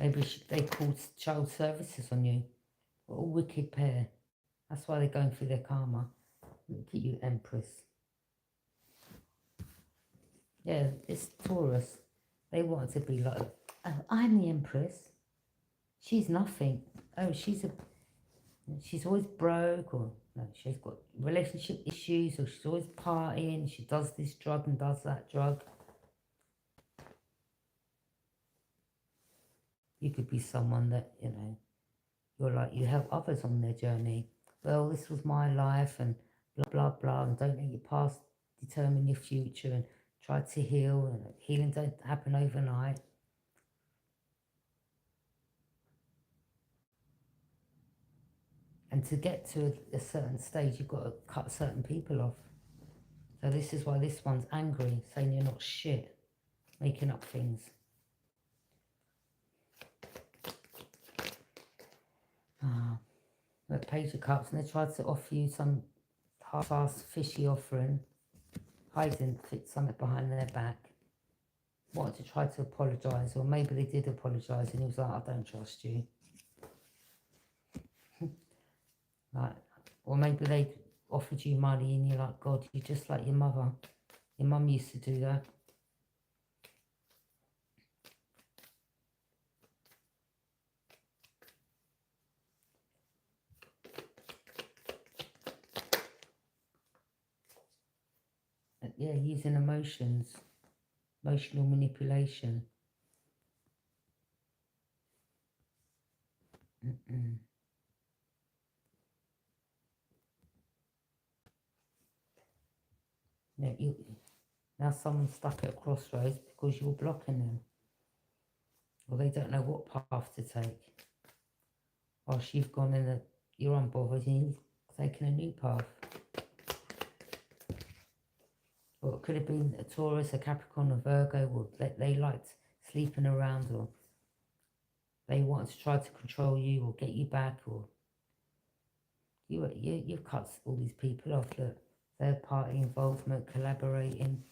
[SPEAKER 1] Maybe they called child services on you. What a wicked pair. That's why they're going through their karma. Look at you, Empress. Yeah, it's Taurus. They wanted to be like, oh, I'm the Empress. She's nothing. Oh, she's always broke, or no, she's got relationship issues, or she's always partying. She does this drug and does that drug. You could be someone that, you know, you're like, you help others on their journey. Well, this was my life, and blah, blah, blah, and don't let your past determine your future, and try to heal, and healing don't happen overnight. And to get to a certain stage, you've got to cut certain people off. So this is why this one's angry, saying you're not shit, making up things. Look, Page of Cups, and they tried to offer you some half-assed fishy offering, hiding something behind their back. Wanted to try to apologise, or maybe they did apologise, and he was like, I don't trust you. Like, or maybe they offered you money, and you're like, God, you're just like your mother. Your mum used to do that. Yeah, using emotions, emotional manipulation. Yeah, now someone's stuck at a crossroads because you're blocking them, or they don't know what path to take. Whilst you've gone in you're unbothered and you've taken a new path. Or it could have been a Taurus, a Capricorn, a Virgo, or they liked sleeping around, or they wanted to try to control you or get you back, or you've cut all these people off. Look, third party involvement, collaborating.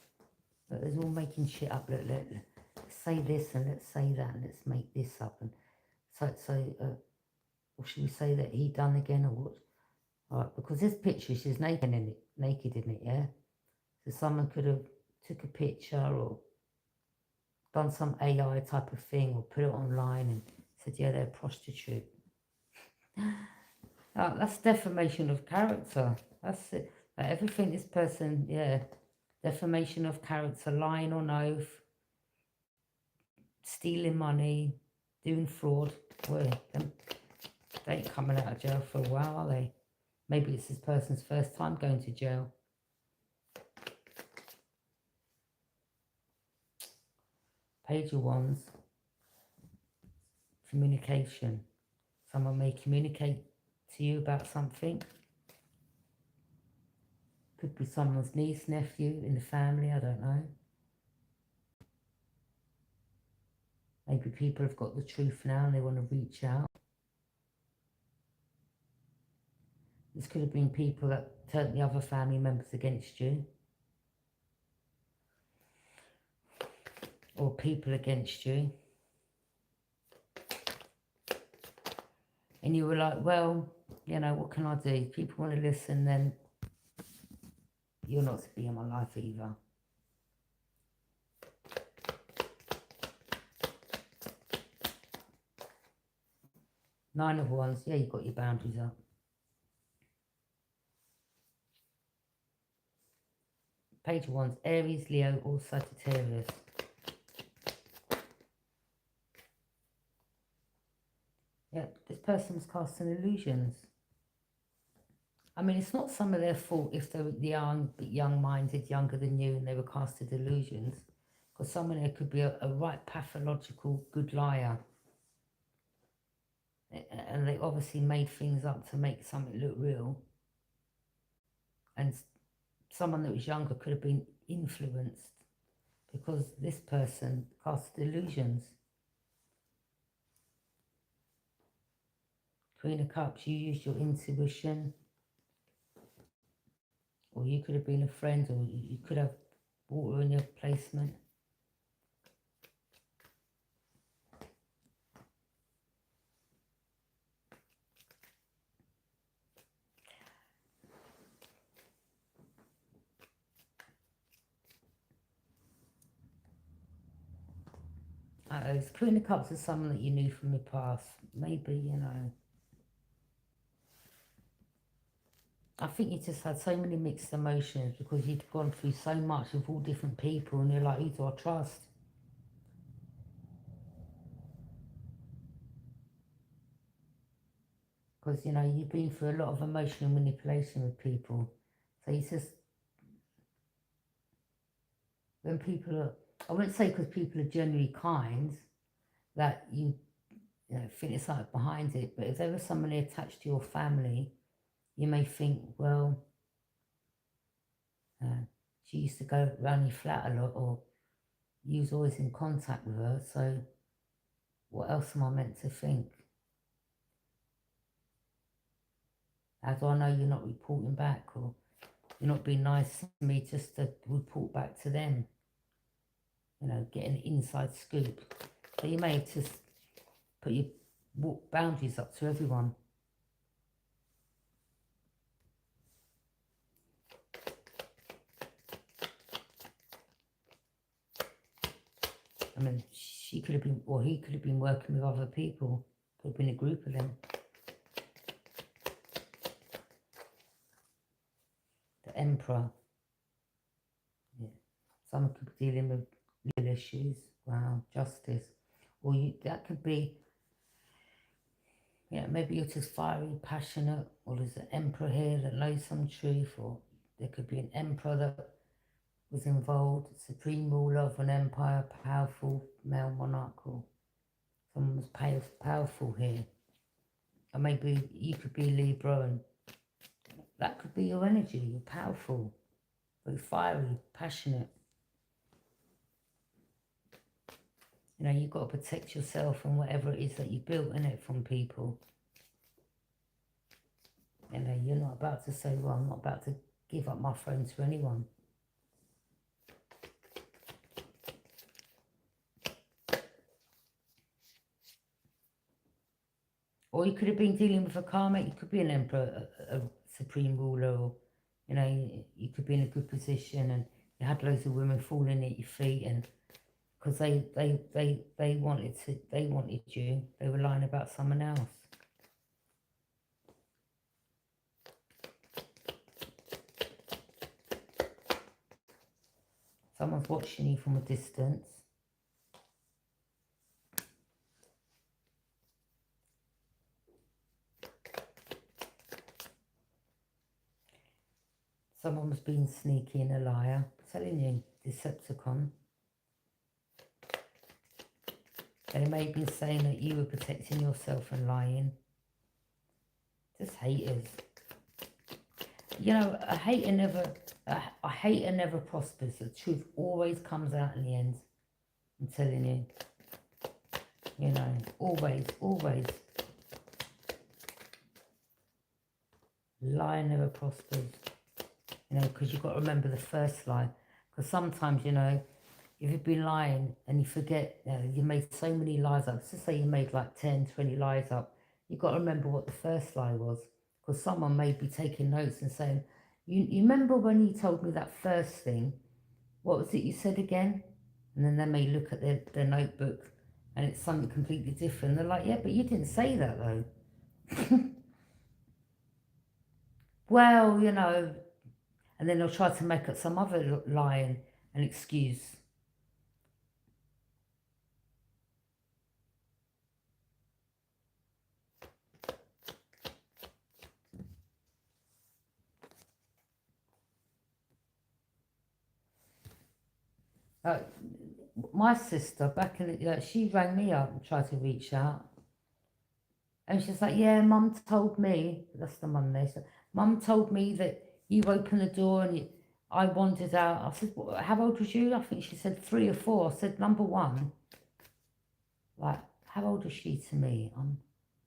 [SPEAKER 1] Look, there's all making shit up. Look, let's say this and let's say that and let's make this up, and or should we say that he done again, or what? Right, because this picture, she's naked in it, yeah? So someone could have took a picture or done some AI type of thing, or put it online and said, yeah, they're a prostitute. That's defamation of character. That's it. Everything this person, yeah, defamation of character, lying on oath, stealing money, doing fraud. Well, they ain't coming out of jail for a while, are they? Maybe it's this person's first time going to jail. Page of Wands. Communication. Someone may communicate to you about something. Could be someone's niece, nephew in the family, I don't know. Maybe people have got the truth now and they want to reach out. This could have been people that turned the other family members against you. or people against you. And you were like, well, you know, what can I do? If people want to listen, then you're not to be in my life either. Nine of Wands, yeah, you've got your boundaries up. Page of Wands, Aries, Leo, or Sagittarius. Yeah, this person was casting illusions. I mean, it's not some of their fault if they're young-minded, younger than you, and they were casting illusions. Because someone there could be a right pathological good liar. And they obviously made things up to make something look real. And someone that was younger could have been influenced because this person cast illusions. Queen of Cups, you used your intuition. Or you could have been a friend, or you could have water in your placement. Queen of Cups is someone that you knew from the past. Maybe, you know. I think you just had so many mixed emotions because you'd gone through so much with all different people and you're like, who do I trust? Because, you know, you've been through a lot of emotional manipulation with people. So you just, when people are, I wouldn't say because people are generally kind, that you know, think it's like behind it. But if there was somebody attached to your family, you may think, well, she used to go around your flat a lot, or you was always in contact with her, so what else am I meant to think? How do I know you're not reporting back, or you're not being nice to me just to report back to them? You know, get an inside scoop. So you may have just put your boundaries up to everyone. I mean, she could have been, or he could have been working with other people. Could have been a group of them. The Emperor. Yeah. Someone could be dealing with legal issues. Wow, justice. Or that could be, yeah, maybe you're just fiery, passionate, or there's an emperor here that knows some truth, or there could be an emperor that was involved, supreme ruler of an empire, powerful male monarch, or someone was powerful here. Or maybe you could be Libra, and that could be your energy. You're powerful, very fiery, passionate. You know, you've got to protect yourself and whatever it is that you built in it from people. You know, you're not about to say, well, I'm not about to give up my throne to anyone. Or you could have been dealing with a karmic. You could be an emperor, a supreme ruler, or, you know, you could be in a good position and you had loads of women falling at your feet, and because they wanted you, they were lying about someone else. Someone's watching you from a distance. Someone was being sneaky and a liar. I'm telling you, Decepticon. They may be saying that you were protecting yourself and lying. Just haters. You know, a hater never prospers. The truth always comes out in the end. I'm telling you. You know, always, always. Lie never prospers. You know, because you've got to remember the first lie. Because sometimes, you know, if you've been lying and you forget, you made so many lies up. Let's just say you made like 10, 20 lies up. You've got to remember what the first lie was. Because someone may be taking notes and saying, you remember when you told me that first thing? What was it you said again? And then they may look at their notebook and it's something completely different. They're like, yeah, but you didn't say that though. Well, and then they'll try to make up some other lie and an excuse. My sister back in the, she rang me up and tried to reach out. And she's like, yeah, Mum told me, that's the mum there, so, Mum told me that you opened the door and I wandered out. I said, how old was you? I think she said 3 or 4. I said, number one, like, how old is she to me?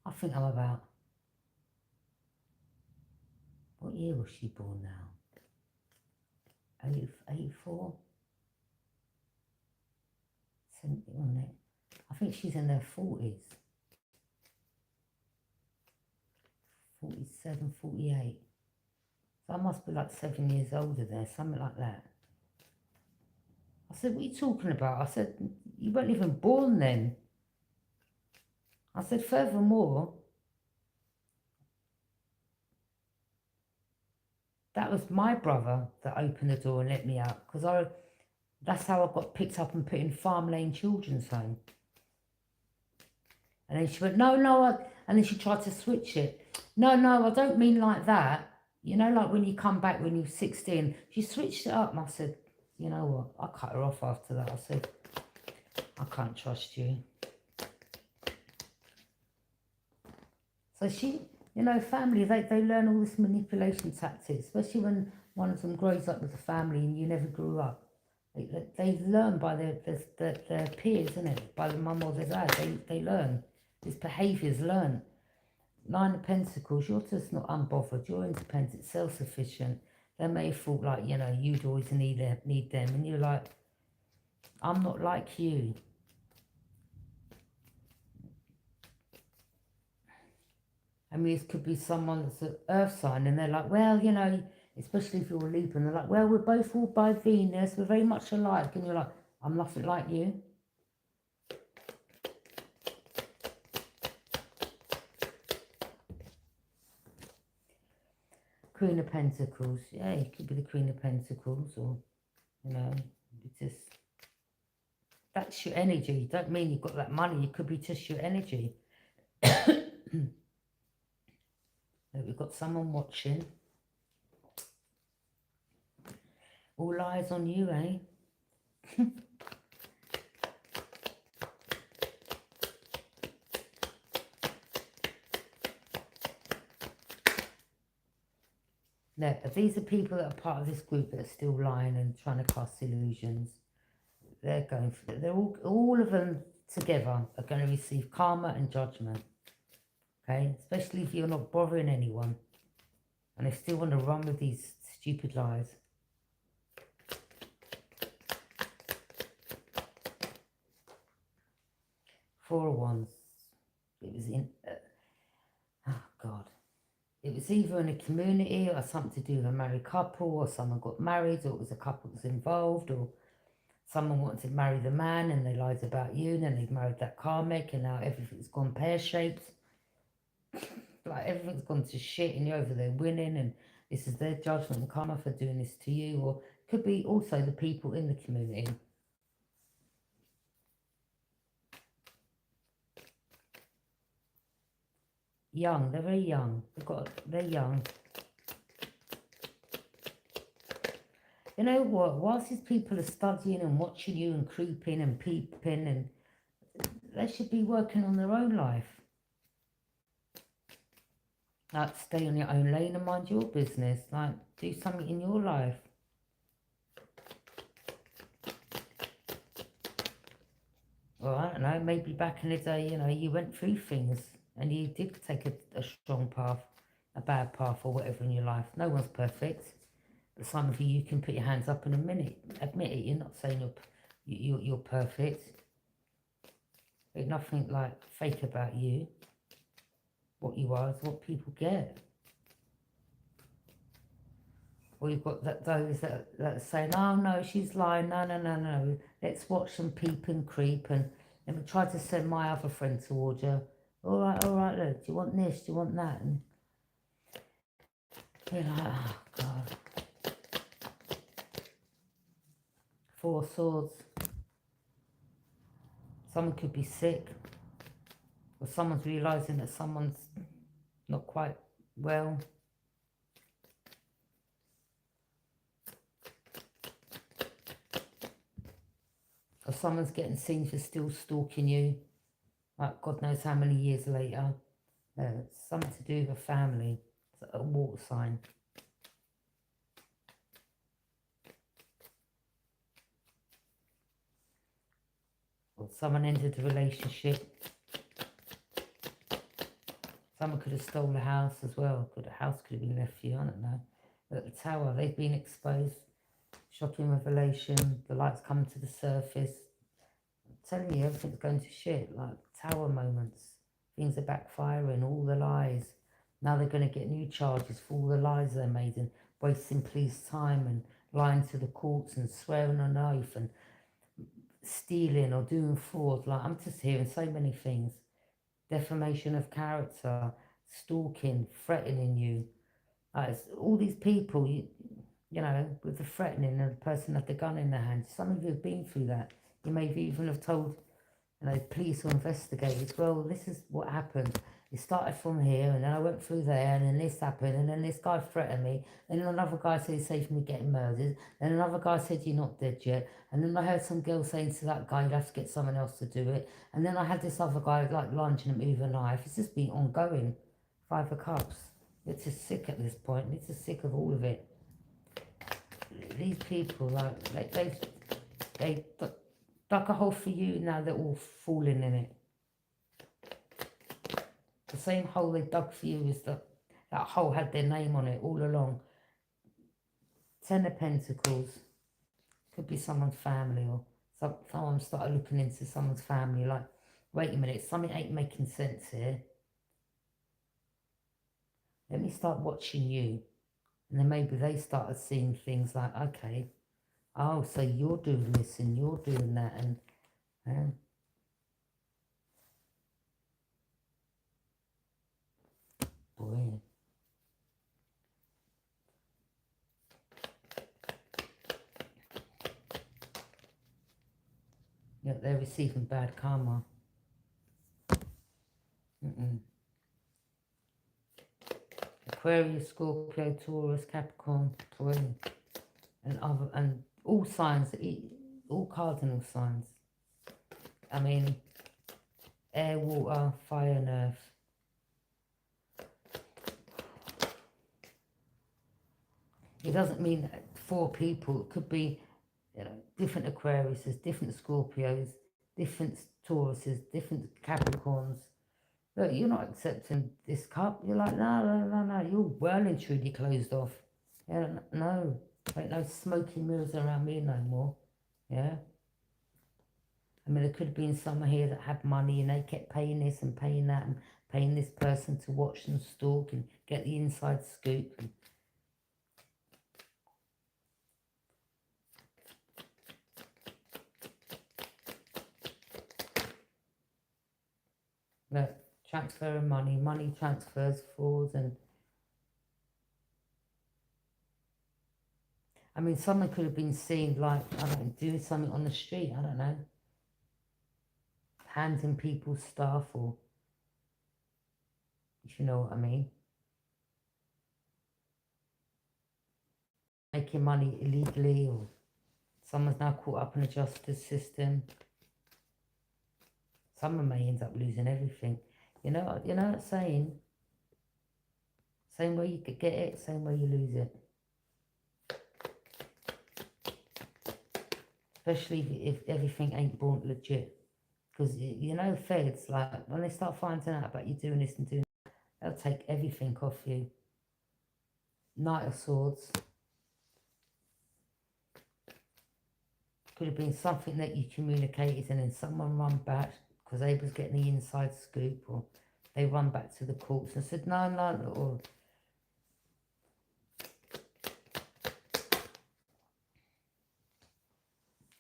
[SPEAKER 1] I think I'm about, what year was she born now? 84? 70, wasn't it? I think she's in her 40s. 47, 48. So I must be like 7 years older there, something like that. I said, what are you talking about? I said, you weren't even born then. I said, furthermore, that was my brother that opened the door and let me out. Because that's how I got picked up and put in Farm Lane Children's Home. And then she went, no, and then she tried to switch it. No, I don't mean like that. Like when you come back when you're 16. She switched it up and I said, you know what? I cut her off after that. I said, I can't trust you. So she, family, they learn all this manipulation tactics, especially when one of them grows up with a family and you never grew up. They learn by their peers, isn't it? By the mum or their dad. They learn. This behaviour's learned. 9 of Pentacles, you're just not unbothered. You're independent, self-sufficient. They may have thought like, you'd always need them. And you're like, I'm not like you. I mean, this could be someone that's an earth sign and they're like, well, especially if you're a Libra, and they're like, well, we're both ruled by Venus. We're very much alike. And you're like, I'm nothing like you. Queen of Pentacles. Yeah, it could be the Queen of Pentacles or, just, that's your energy. Don't mean you've got that money. It could be just your energy. We've got someone watching. All eyes on you, eh? Now, these are people that are part of this group that are still lying and trying to cast illusions. They're going for it. They're all of them together are going to receive karma and judgment. Okay? Especially if you're not bothering anyone. And they still want to run with these stupid lies. Four of Wands. It was in... oh, God. It was either in a community or something to do with a married couple, or someone got married, or it was a couple that was involved, or someone wanted to marry the man and they lied about you, and then they've married that karmic, and now everything's gone pear-shaped. Like everything's gone to shit and you're over there winning, and this is their judgment and karma for doing this to you. Or it could be also the people in the community. Young, they're very young. They're young. You know what? Whilst these people are studying and watching you and creeping and peeping, and they should be working on their own life. Like, stay on your own lane and mind your business. Like, do something in your life. Well, I don't know, maybe back in the day, you went through things and you did take a strong path, a bad path or whatever in your life. No one's perfect. But some of you can put your hands up in a minute. Admit it. You're not saying you're You're perfect. There's nothing like fake about you. What you are is what people get. Or you've got those that are saying, oh no, she's lying, no, no, no, no. Let's watch them peep and creep, and let me try to send my other friend towards you. All right, look, do you want this, do you want that? And you're like, oh God. Four Swords. Someone could be sick, or someone's realising that someone's not quite well. Or someone's getting seen for still stalking you, like God knows how many years later. Something to do with a family, a water sign. Or someone entered a relationship. Someone could have stolen a house as well. A house could have been left for you, I don't know. At the tower, they've been exposed. Shocking revelation. The lights come to the surface. I'm telling you, everything's going to shit. Like tower moments. Things are backfiring. All the lies. Now they're going to get new charges for all the lies they made and wasting police time and lying to the courts and swearing on oath and stealing or doing fraud. Like I'm just hearing so many things. Defamation of character, stalking, threatening you. All these people, you know, with the threatening and the person had the gun in their hand. Some of you have been through that. You may even have told, you know, police or investigators, well, this is what happened. It started from here, and then I went through there, and then this happened, and then this guy threatened me, and then another guy said he's safe from me getting murdered, and another guy said you're not dead yet, and then I heard some girl saying to that guy, you'd have to get someone else to do it, and then I had this other guy like lunging at me with a knife. It's just been ongoing. Five of Cups. It's just sick at this point. It's just sick of all of it. These people, like, they dug a hole for you, now they're all falling in it. The same hole they dug for you is that hole had their name on it all along. Ten of Pentacles. Could be someone's family, or someone started looking into someone's family. Like, wait a minute, something ain't making sense here. Let me start watching you. And then maybe they started seeing things like, okay, oh, so you're doing this and you're doing that. And boy. Yeah, they're receiving bad karma. Aquarius, Scorpio, Taurus, Capricorn, boy. And all signs, all cardinal signs. I mean, air, water, fire and earth. It doesn't mean that 4 people. It could be, you know, different Aquariuses, different Scorpios, different Tauruses, different Capricorns. Look, you're not accepting this cup. You're like, no. You're well and truly closed off. Yeah, no. Ain't no smoking mirrors around me no more. Yeah. I mean, there could have been someone here that had money and they kept paying this and paying that and paying this person to watch and stalk and get the inside scoop. Look, transferring money transfers, frauds, and I mean, someone could have been seen like, I don't know, doing something on the street, I don't know. Handing people stuff, or if you know what I mean. Making money illegally, or someone's now caught up in the justice system. Someone may end up losing everything. You know that saying? Same way you could get it, same way you lose it. Especially if everything ain't born legit. Because, you know, feds, like, when they start finding out about you doing this and doing that, they'll take everything off you. Knight of Swords. Could have been something that you communicated and then someone run back because they was getting the inside scoop, or they run back to the courts and said, no, no, or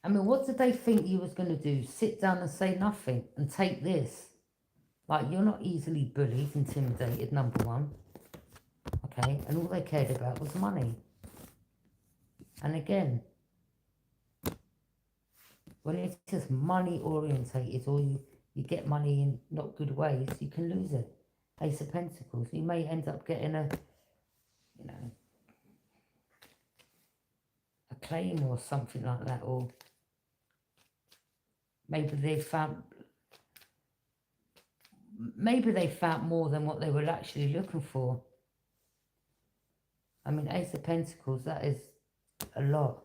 [SPEAKER 1] I mean, what did they think you was going to do? Sit down and say nothing and take this? Like, you're not easily bullied, intimidated, number one. Okay, and all they cared about was money. And again, when it's just money orientated, or you get money in not good ways, you can lose it. Ace of Pentacles. You may end up getting a, you know, a claim or something like that, or maybe they found more than what they were actually looking for. I mean, Ace of Pentacles, that is a lot.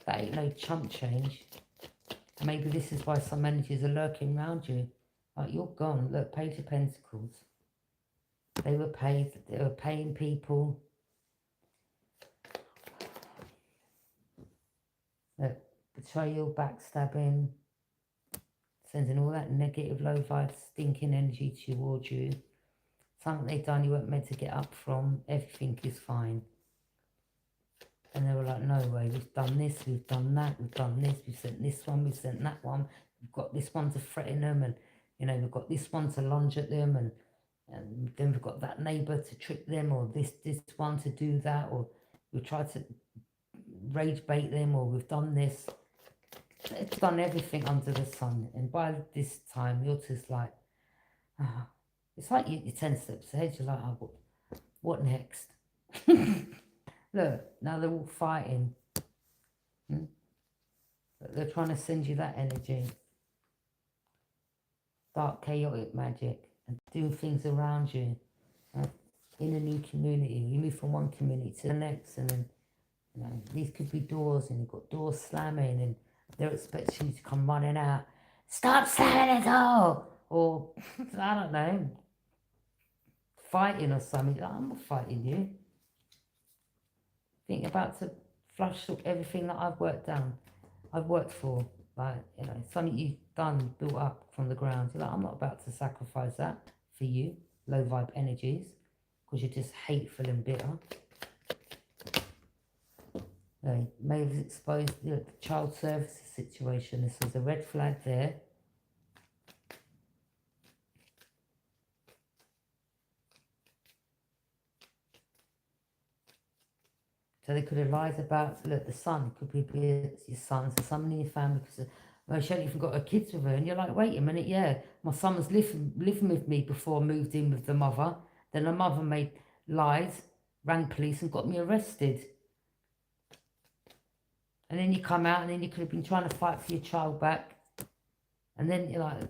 [SPEAKER 1] That ain't no chump change. Maybe this is why some energies are lurking around you. Like, you're gone. Look, Page of Pentacles. They were paying people. Look, betrayal, backstabbing, sending all that negative, low vibe, stinking energy towards you. Something they done you weren't meant to get up from. Everything is fine. And they were like, no way, we've done this, we've done that, we've done this, we've sent this one, we've sent that one, we've got this one to threaten them, and, you know, we've got this one to lunge at them, and then we've got that neighbour to trick them, or this one to do that, or we tried to rage bait them, or we've done this. It's done everything under the sun, and by this time, you're just like, it's like you're 10 steps ahead, you're like, oh, what next? Look, now they're all fighting. They're trying to send you that energy. Dark, chaotic magic. And doing things around you. In a new community. You move from one community to the next. And then, you know, these could be doors. And you've got doors slamming. And they're expecting you to come running out. Stop slamming the door! Or, I don't know. Fighting or something. I'm not fighting you. Think about to flush everything that I've worked for, like, you know, something you've done, built up from the ground. You're like, I'm not about to sacrifice that for you, low vibe energies, because you're just hateful and bitter. You may have exposed the child services situation. This was a red flag there. So they could have lied about, look, the son could be your son, so someone in your family, because Michelle even got her kids with her, and you're like, wait a minute, yeah, my son was living with me before I moved in with the mother. Then the mother made lies, rang police, and got me arrested. And then you come out, and then you could have been trying to fight for your child back, and then you're like,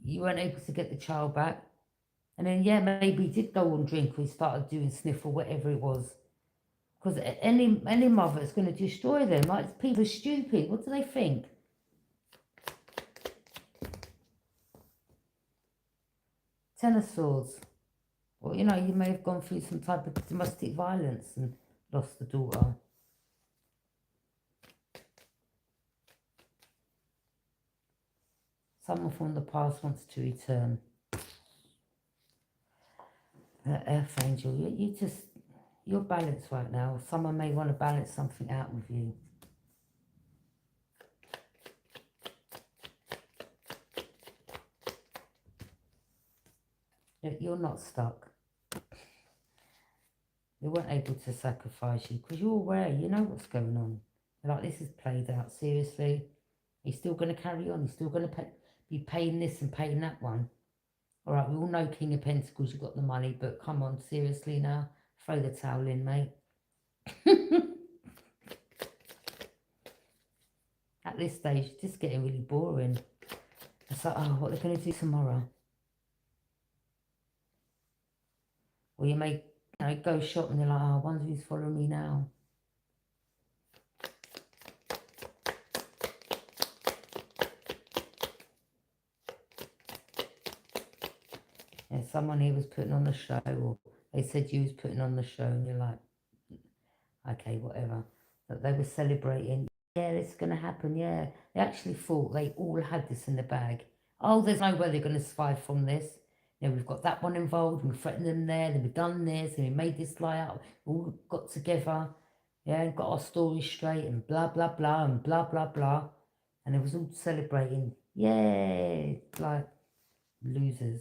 [SPEAKER 1] you weren't able to get the child back. And then, yeah, maybe he did go on drink, or he started doing sniff or whatever it was. Because any mother is going to destroy them. Like, people are stupid. What do they think? Ten of Swords. Well, you know, you may have gone through some type of domestic violence and lost the daughter. Someone from the past wants to return. Earth Angel, you're balanced right now. Someone may want to balance something out with you. You're not stuck. They weren't able to sacrifice you because you're aware, you know what's going on. You're like, this is played out, seriously. He's still going to carry on. He's still going to be paying this and paying that one. All right, we all know King of Pentacles, you've got the money, but come on, seriously now. Throw the towel in, mate. At this stage, it's just getting really boring. It's like, oh, what are they going to do tomorrow? Or you may, you know, go shop and they're like, oh, I wonder who's following me now. And someone here was putting on the show, or they said you was putting on the show, and you're like, okay, whatever. that they were celebrating. Yeah, this is going to happen, yeah. They actually thought they all had this in the bag. Oh, there's no way they're going to survive from this. You know, we've got that one involved, we threatened them there, then we've done this, and we made this lie up, we all got together, yeah, and got our story straight, and blah, blah, blah, and blah, blah, blah. And it was all celebrating, yay, like losers.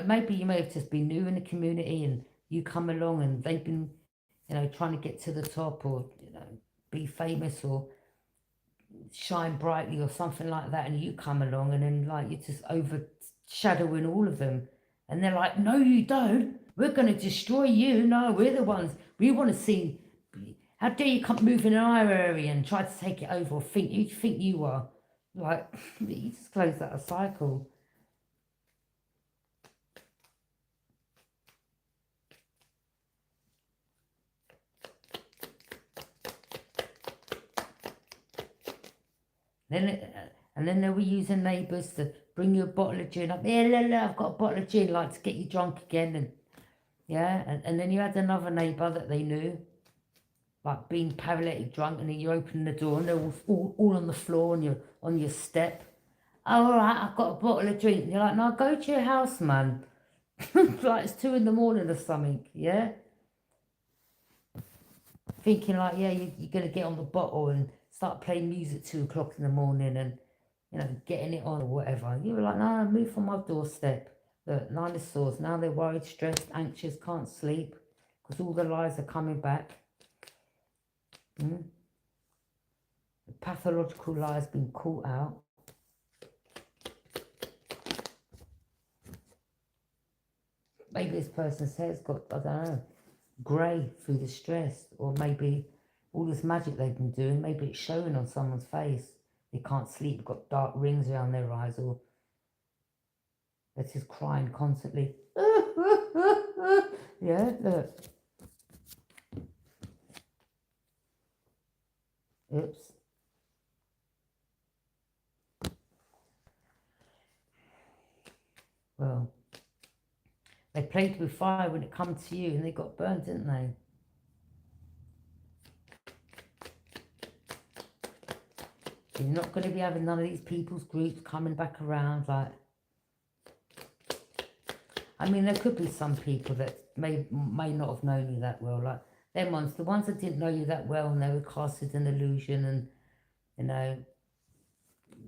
[SPEAKER 1] Maybe you may have just been new in the community and you come along and they've been, you know, trying to get to the top or, you know, be famous or shine brightly or something like that, and you come along and then like you're just overshadowing all of them, and they're like, no you don't, we're going to destroy you, no, we're the ones, we want to see, how dare you come move in our area and try to take it over or think you are, like, you just close that cycle. And then they were using neighbours to bring you a bottle of gin up. Yeah, I've got a bottle of gin, like to get you drunk again. And yeah, and then you had another neighbour that they knew, like being paralytic drunk, and then you open the door and they're all on the floor and you're on your step. Oh, all right, I've got a bottle of drink. And you're like, no, go to your house, man. Like it's 2 a.m. or something, yeah? Thinking like, yeah, you're going to get on the bottle and start playing music 2 o'clock in the morning and, you know, getting it on or whatever. You were like, no, move from my doorstep. Look, 9 of Swords. Now they're worried, stressed, anxious, can't sleep because all the lies are coming back. The pathological lies being caught out. Maybe this person's hair's got, I don't know, grey through the stress, or maybe all this magic they've been doing, maybe it's showing on someone's face. They can't sleep, got dark rings around their eyes, or they're just crying constantly. Yeah, look. Oops. Well, they played with fire when it come to you and they got burned, didn't they? You're not going to be having none of these people's groups coming back around. Like, I mean, there could be some people that may not have known you that well. Like, them ones, the ones that didn't know you that well and they were casted an illusion and, you know,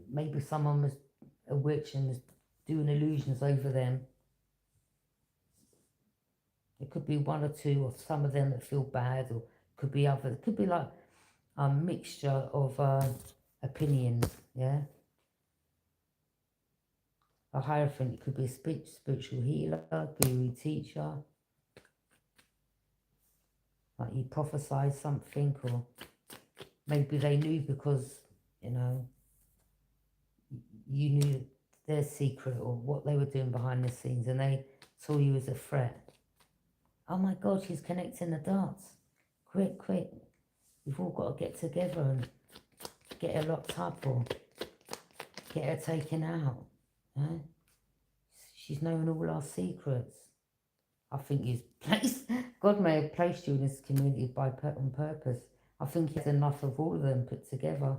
[SPEAKER 1] maybe someone was a witch and was doing illusions over them. It could be 1 or 2 or some of them that feel bad, or could be other. It could be like a mixture of opinions, yeah. A hierophant, it could be a spiritual healer, guru, teacher. Like you prophesied something, or maybe they knew because, you know, you knew their secret or what they were doing behind the scenes and they saw you as a threat. Oh my God, she's connecting the dots. Quick, quick. We've all got to get together and get her locked up or get her taken out. Eh? She's knowing all our secrets. I think he's placed, God may have placed you in this community on purpose. I think he's enough of all of them put together.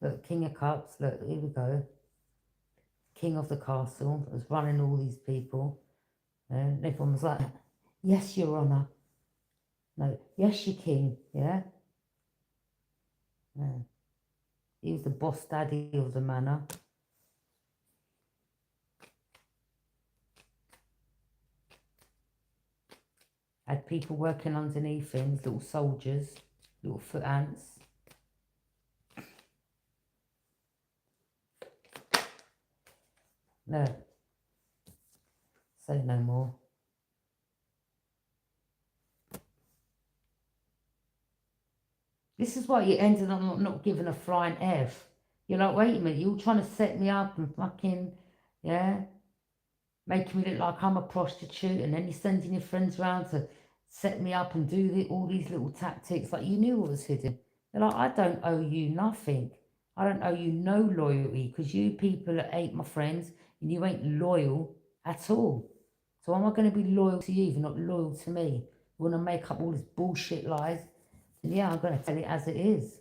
[SPEAKER 1] Look, King of Cups, look, here we go. King of the castle was running all these people. And everyone was like, yes, Your Honour. No, yes, your king, yeah? Yeah. He was the boss daddy of the manor. Had people working underneath him, little soldiers, little foot ants. No. Say no more. This is why you ended up not giving a flying F. You're like, wait a minute, you're all trying to set me up and fucking, yeah, making me look like I'm a prostitute, and then you're sending your friends around to set me up and do all these little tactics. Like, you knew what was hidden. They're like, I don't owe you nothing. I don't owe you no loyalty, because you people ain't my friends and you ain't loyal at all. So am I going to be loyal to you if you're not loyal to me? You want to make up all this bullshit lies? And yeah, I'm going to tell it as it is.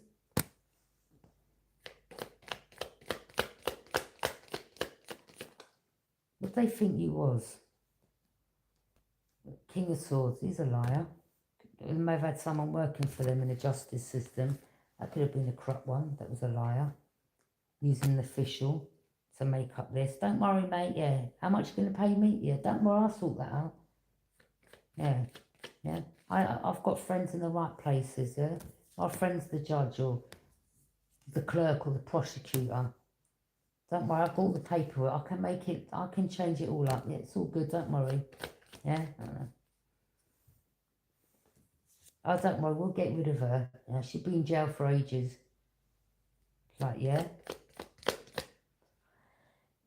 [SPEAKER 1] What do they think you was? King of Swords, he's a liar. They may have had someone working for them in the justice system. That could have been a corrupt one. That was a liar. Using an official to make up this. Don't worry, mate. Yeah. How much you going to pay me? Yeah. Don't worry. I'll sort that out. Yeah. Yeah. I've got friends in the right places. Yeah. My friend's the judge or the clerk or the prosecutor. Don't worry. I've got all the paperwork. I can make it. I can change it all up. Yeah. It's all good. Don't worry. Yeah. Oh, don't worry. We'll get rid of her. Yeah, she'll be in jail for ages. Like, yeah.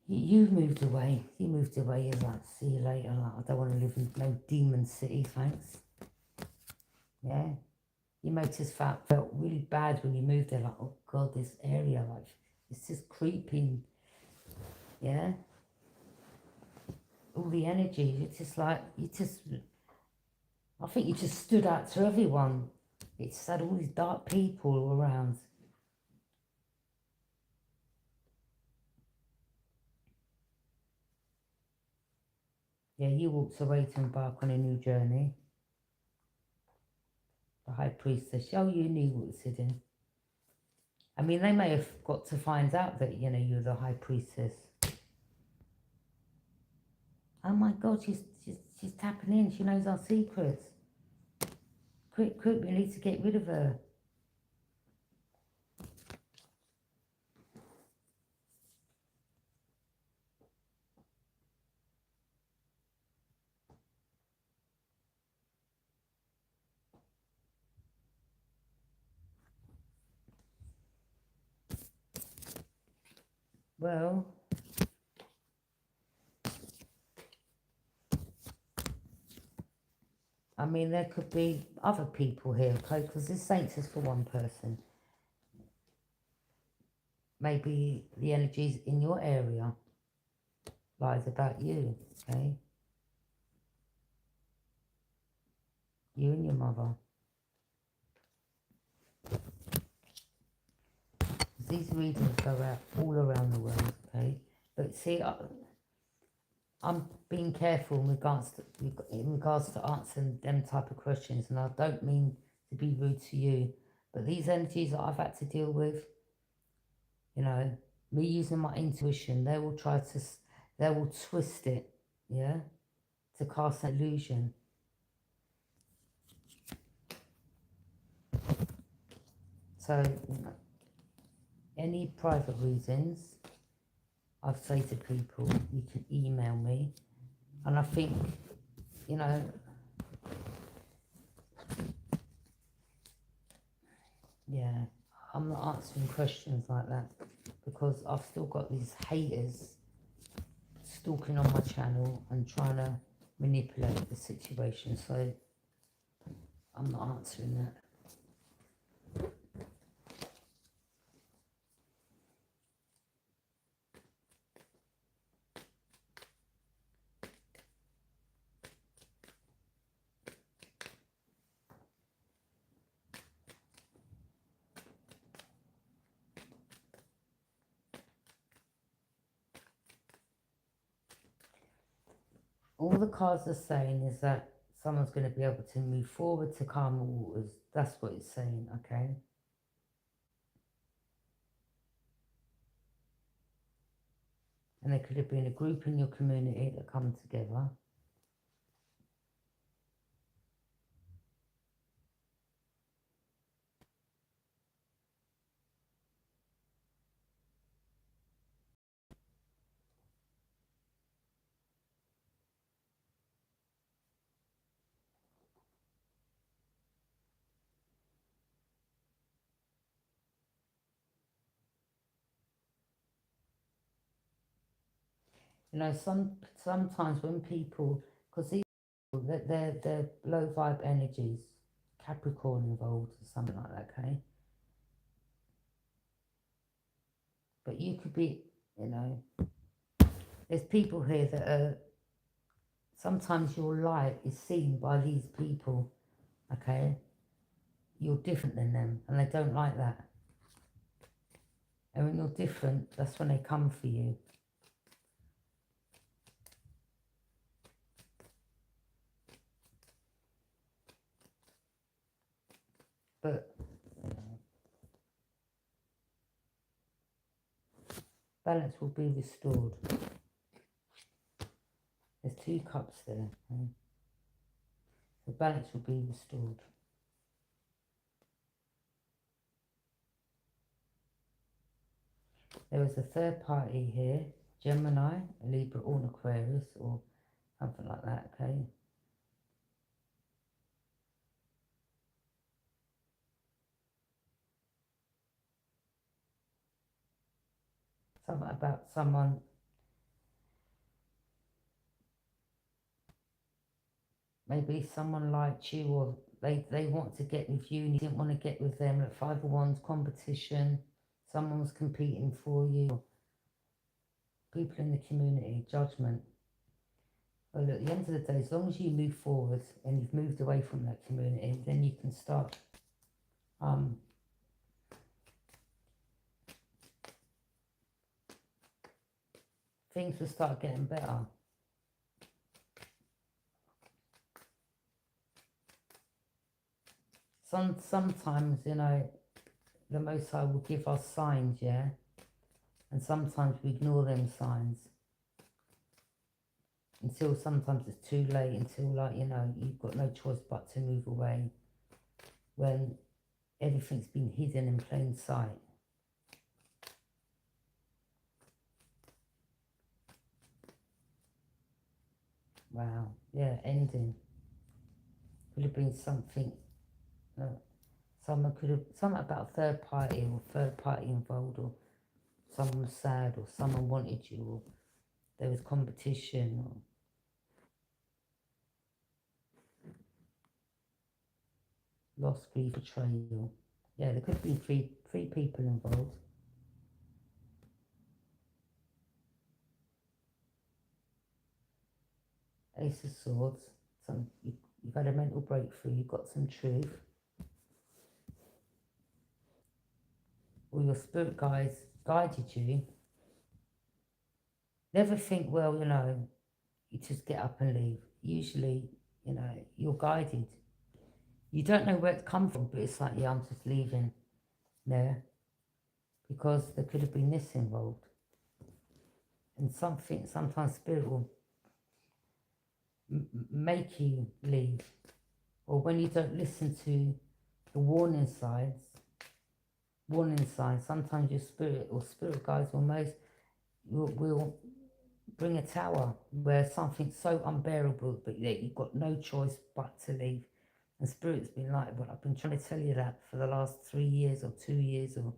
[SPEAKER 1] You moved away. You moved away. You're like, see you later. Like, I don't want to live in no demon city, thanks. Yeah. You made us felt really bad when you moved there. Like, oh God, this area, like, it's just creeping. Yeah. All the energy. It's just like, I think you just stood out to everyone. It's had all these dark people around. Yeah, you walked away to embark on a new journey. The High Priestess. Oh, you knew what was hidden. I mean, they may have got to find out that, you know, you're the High Priestess. Oh my God, she's tapping in. She knows our secrets. Quick, we need to get rid of her. Well, I mean, there could be other people here, okay? Because this ain't just for one person. Maybe the energies in your area lies about you, okay? You and your mother. These readings go out all around the world, okay? But see, I'm being careful in regards to answering them type of questions, and I don't mean to be rude to you, but these energies that I've had to deal with, you know, me using my intuition, they will twist it, yeah, to cast an illusion. So, you know, any private reasons, I say to people, you can email me, and I think, you know, yeah, I'm not answering questions like that because I've still got these haters stalking on my channel and trying to manipulate the situation, so I'm not answering that. All the cards are saying is that someone's going to be able to move forward to calmer waters. That's what it's saying, okay? And there could have been a group in your community that come together. You know, sometimes when people, because these people, they're low vibe energies, Capricorn involved or something like that, okay? But you could be, you know, there's people here that are sometimes your light is seen by these people, okay? You're different than them, and they don't like that. And when you're different, that's when they come for you. But balance will be restored. There's 2 cups there. Okay? The balance will be restored. There is a third party here, Gemini, a Libra or an Aquarius or something like that, okay? Something about someone, maybe someone liked you, or they want to get with you and you didn't want to get with them. Like 5 of Wands, competition, someone was competing for you. People in the community, judgment. Well, at the end of the day, as long as you move forward and you've moved away from that community, then you can start things will start getting better. Sometimes, you know, the Most High will give us signs, yeah? And sometimes we ignore them signs. Until sometimes it's too late, until, like, you know, you've got no choice but to move away. When everything's been hidden in plain sight. Wow, yeah, ending. Could have been something, someone could have, something about third party or third party involved, or someone was sad, or someone wanted you, or there was competition, or loss, grief, betrayal. Yeah, there could be three people involved. Ace of Swords. You've had a mental breakthrough. You've got some truth. Or your spirit guides guided you. Never think, well, you know, you just get up and leave. Usually, you know, you're guided. You don't know where it's come from, but it's like, yeah, I'm just leaving there. Because there could have been this involved. And sometimes spirit will make you leave. Or when you don't listen to the warning signs, sometimes your spirit or spirit guides will bring a tower where something's so unbearable, but yeah, you've got no choice but to leave. And spirit's been like, well, I've been trying to tell you that for the last 3 years or 2 years, or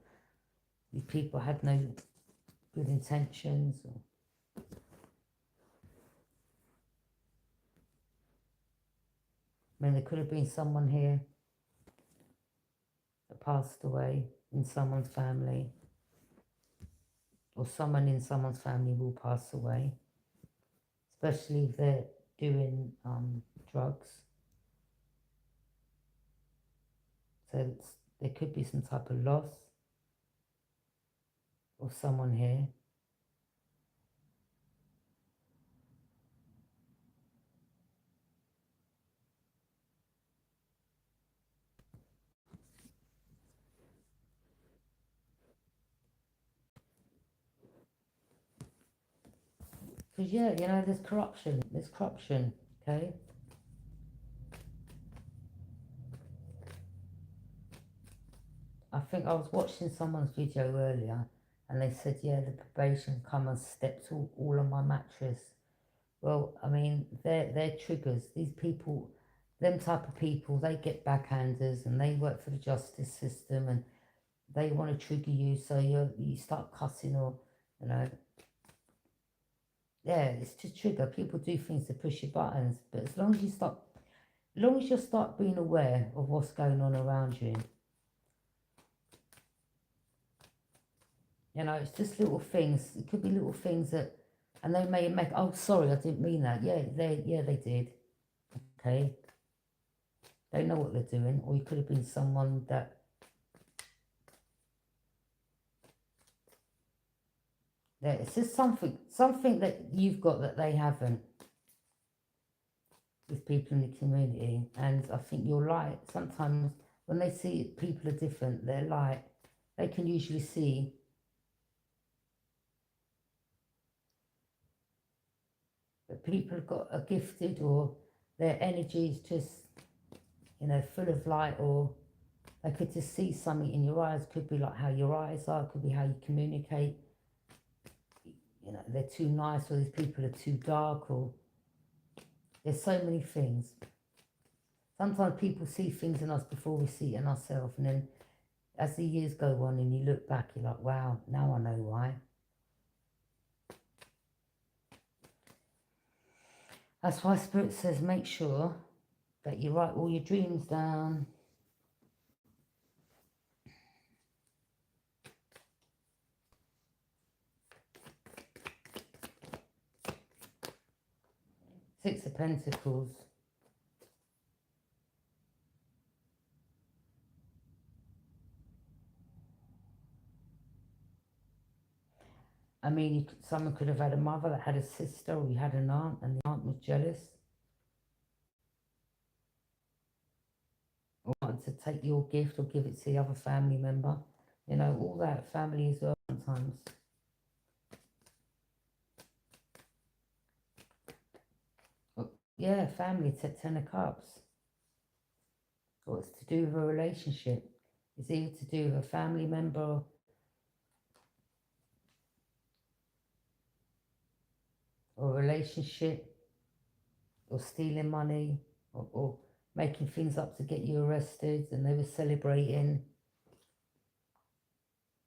[SPEAKER 1] these people had no good intentions. Or I mean, there could have been someone here that passed away in someone's family, or someone in someone's family will pass away, especially if they're doing drugs. So there could be some type of loss of someone here. Because, yeah, you know, there's corruption, okay? I think I was watching someone's video earlier, and they said, yeah, the probation come and stepped all on my mattress. Well, I mean, they're triggers. These people, them type of people, they get backhanders, and they work for the justice system, and they want to trigger you, so you start cussing, or, you know. Yeah, it's to trigger. People do things to push your buttons, but as long as you start being aware of what's going on around you, you know, it's just little things. It could be little things that And they may make, oh, sorry, I didn't mean that. Yeah, they did. Okay. They know what they're doing. Or you could have been someone that, it's just something that you've got that they haven't with people in the community. And I think you're right. Sometimes when they see people are different, they're like, they can usually see that people are gifted, or their energy is just, full of light, or they could just see something in your eyes. Could be like how your eyes are, could be how you communicate. They're too nice, or these people are too dark, or there's so many things. Sometimes people see things in us before we see it in ourselves, and then as the years go on and you look back, you're like, wow, now I know why. That's why Spirit says make sure that you write all your dreams down. Six of Pentacles. I mean, someone could have had a mother that had a sister, or you had an aunt and the aunt was jealous, or wanted to take your gift or give it to the other family member. All that family as well sometimes. Yeah, family, Ten of Cups. Or it's to do with a relationship. It's either to do with a family member, or a relationship, or stealing money, or making things up to get you arrested, and they were celebrating.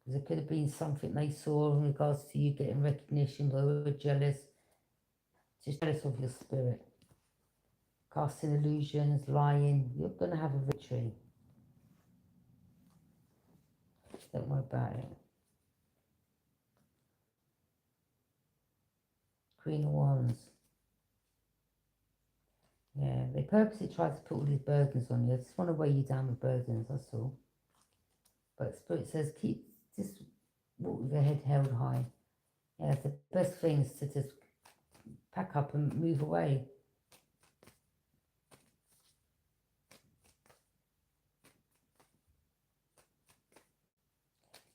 [SPEAKER 1] Because it could have been something they saw in regards to you getting recognition, but they were jealous. Just jealous of your spirit. Casting illusions, lying. You're going to have a victory. Don't worry about it. Queen of Wands. Yeah, they purposely tried to put all these burdens on you. They just want to weigh you down with burdens, that's all. But Spirit says just walk with your head held high. Yeah, the best thing is to just pack up and move away.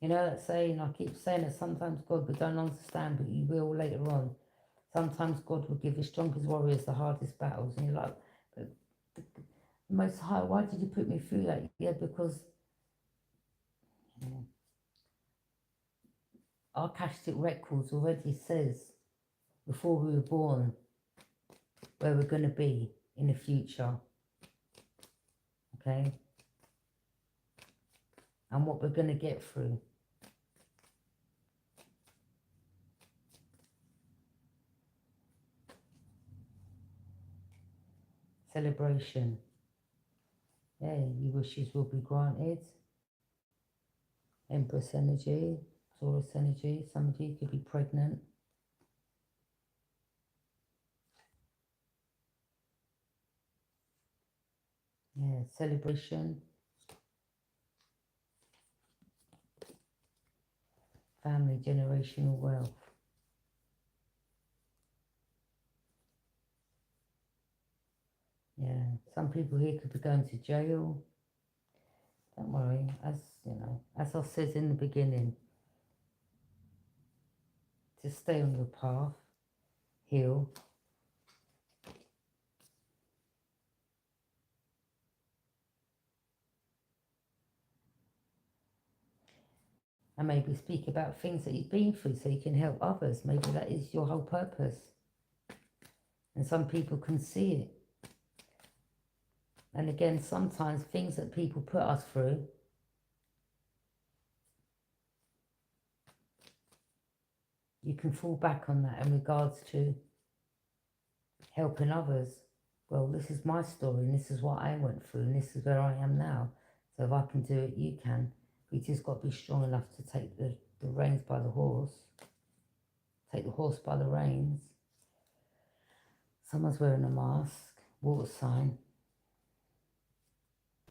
[SPEAKER 1] That saying, I keep saying that sometimes God, we don't understand, but you will later on. Sometimes God will give the strongest warriors the hardest battles. And you're like, but the Most High, why did you put me through that? Yeah, because our Akashic records already says before we were born where we're going to be in the future. Okay? And what we're going to get through. Celebration. Yeah, your wishes will be granted. Empress energy, Taurus energy. Somebody could be pregnant. Yeah, celebration. Family, generational wealth. Yeah, some people here could be going to jail. Don't worry, as I said in the beginning, just stay on your path, heal. And maybe speak about things that you've been through so you can help others. Maybe that is your whole purpose. And some people can see it. And again, sometimes things that people put us through, you can fall back on that in regards to helping others. Well, this is my story and this is what I went through and this is where I am now. So if I can do it, you can. We just got to be strong enough to take the reins by the horse. Take the horse by the reins. Someone's wearing a mask, water sign,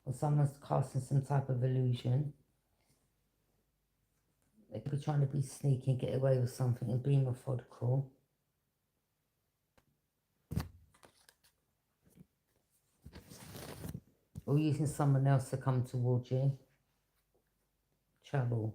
[SPEAKER 1] or someone's casting some type of illusion. They could be trying to be sneaky and get away with something and be methodical. Or using someone else to come towards you. Travel.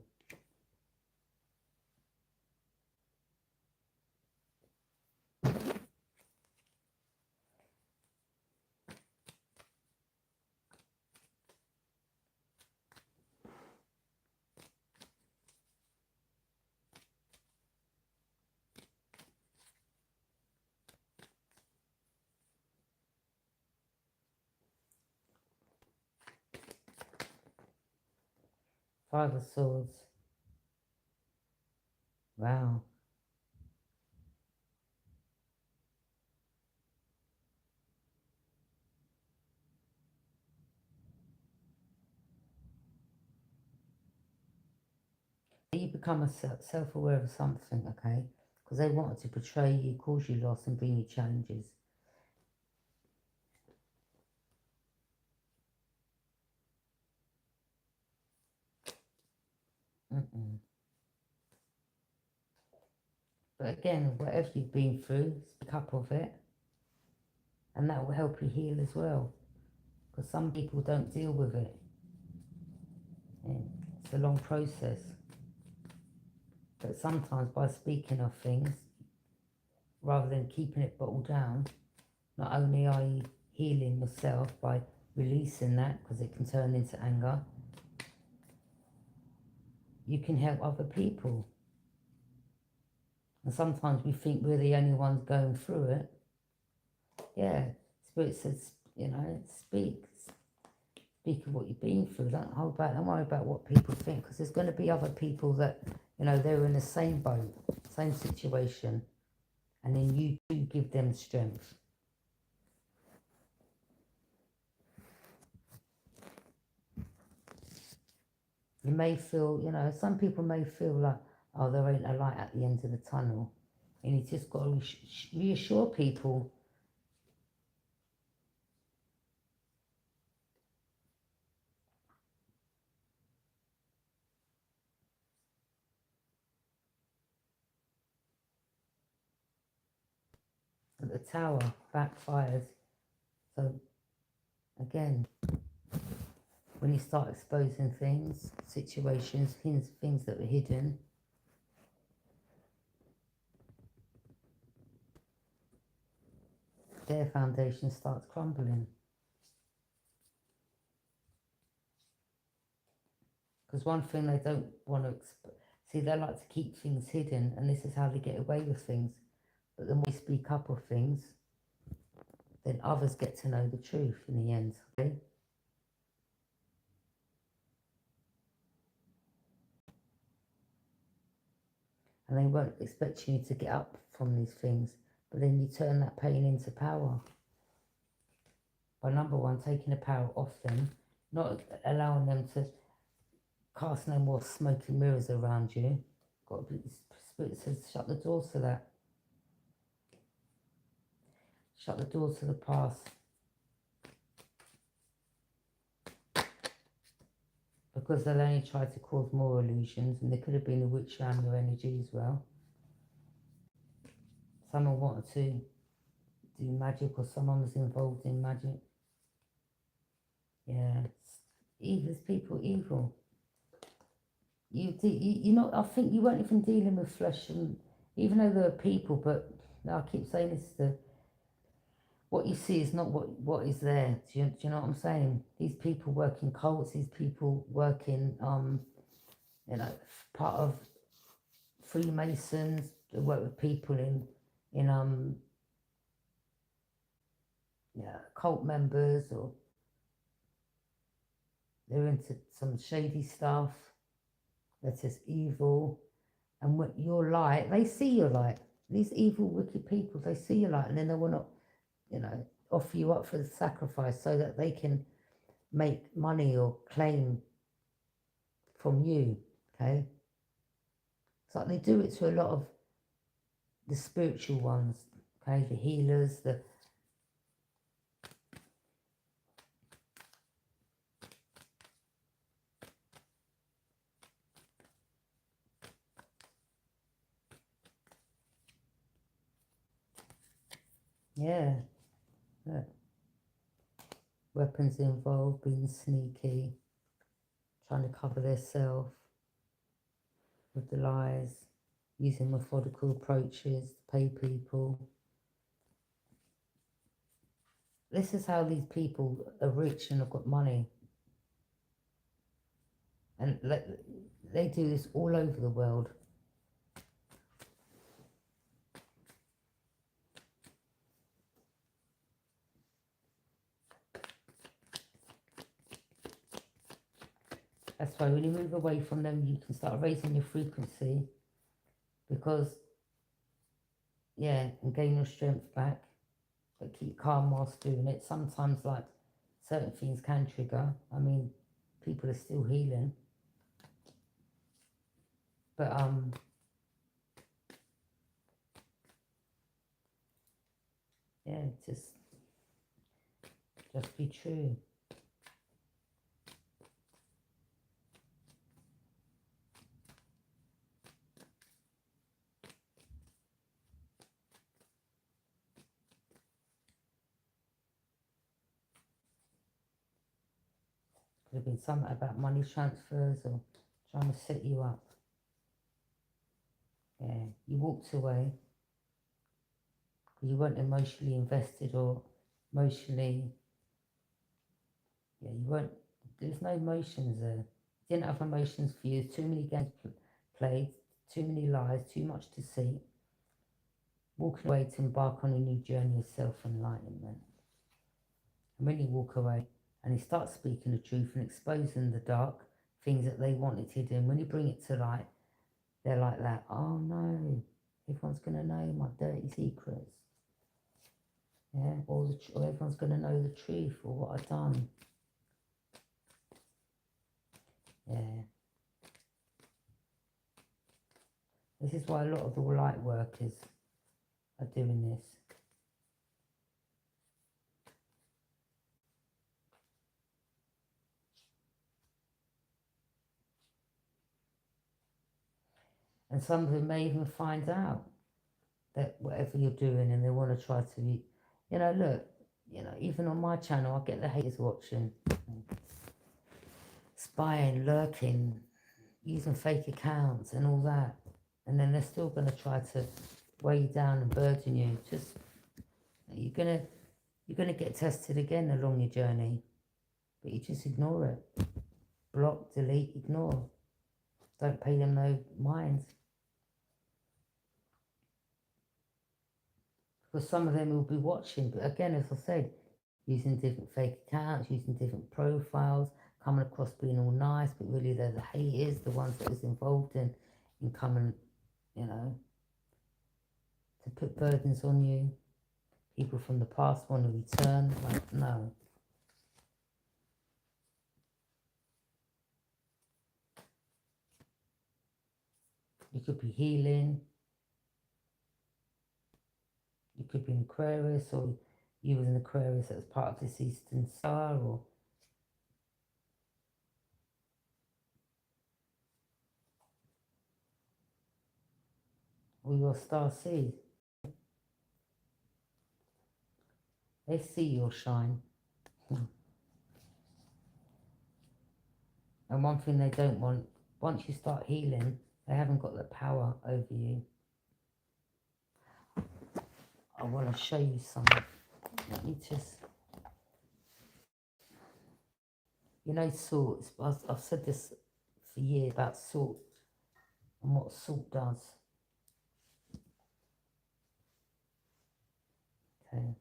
[SPEAKER 1] Five of Swords. Wow. You become self-aware of something, okay? Because they wanted to betray you, cause you loss, and bring you challenges. But again, whatever you've been through, speak up of it. And that will help you heal as well. Because some people don't deal with it. And it's a long process. But sometimes by speaking of things, rather than keeping it bottled down, not only are you healing yourself by releasing that, because it can turn into anger, you can help other people. And sometimes we think we're the only ones going through it. Yeah, Spirit says, you know, speak of what you've been through. Don't worry about what people think, because there's going to be other people that, you know, they're in the same boat, same situation, and then you do give them strength. You may feel, you know, some people may feel like, oh, there ain't a light at the end of the tunnel, and you just got to reassure people. That the tower backfires. So again, when you start exposing things, situations, things that were hidden, their foundation starts crumbling. Because one thing they don't want to see, they like to keep things hidden, and this is how they get away with things. But the more we speak up of things, then others get to know the truth in the end. Okay? And they won't expect you to get up from these things, but then you turn that pain into power. By number one, taking the power off them, not allowing them to cast no more smoky mirrors around you. Spirit says, shut the doors to that. Shut the doors to the past. Because they'll only try to cause more illusions, and there could have been a witch around your energy as well. Someone wanted to do magic, or someone was involved in magic. Yeah, evil, people evil. You know, I think you weren't even dealing with flesh, and even though there are people, but I keep saying this, what you see is not what is there. Do you know what I'm saying? These people work in cults, these people work in, you know, part of Freemasons, they work with people in cult members, or they're into some shady stuff that is evil. And what your light, they see your light. These evil, wicked people, they see your light, and then they will not, you know, offer you up for the sacrifice so that they can make money or claim from you. Okay, it's like they do it to a lot of the spiritual ones, okay, the healers, the yeah, yeah. Weapons involved, being sneaky, trying to cover themselves with the lies, using methodical approaches to pay people. This is how these people are rich and have got money. And they do this all over the world. That's why when you move away from them, you can start raising your frequency, because, yeah, and gain your strength back, but keep calm whilst doing it. Sometimes, like, certain things can trigger. I mean, people are still healing. But, yeah, just be true. Could have been something about money transfers or trying to set you up. Yeah, you walked away because you weren't emotionally invested or emotionally, yeah, you weren't, there's no emotions there. You didn't have emotions for you. Too many games played, too many lies, too much deceit. Walking away to embark on a new journey of self-enlightenment. And when you walk away and you start speaking the truth and exposing the dark things that they wanted hidden, when you bring it to light, they're like that. Oh no, everyone's going to know my dirty secrets. Yeah, or everyone's going to know the truth or what I've done. Yeah. This is why a lot of the light workers are doing this. And some of them may even find out that whatever you're doing, and they want to try to be, look, even on my channel, I get the haters watching, spying, lurking, using fake accounts and all that. And then they're still going to try to weigh you down and burden you. Just, you're gonna get tested again along your journey, but you just ignore it. Block, delete, ignore. Don't pay them no mind. Because some of them will be watching, but again, as I said, using different fake accounts, using different profiles, coming across being all nice, but really they're the haters, the ones that is involved in coming, to put burdens on you. People from the past want to return, like, no. You could be healing. You could be an Aquarius, or you was an Aquarius that was part of this Eastern Star, or your star seed. They see your shine. And one thing they don't want, once you start healing, they haven't got the power over you. I want to show you something. Let me just, salt. I've said this for years about salt and what salt does. Okay.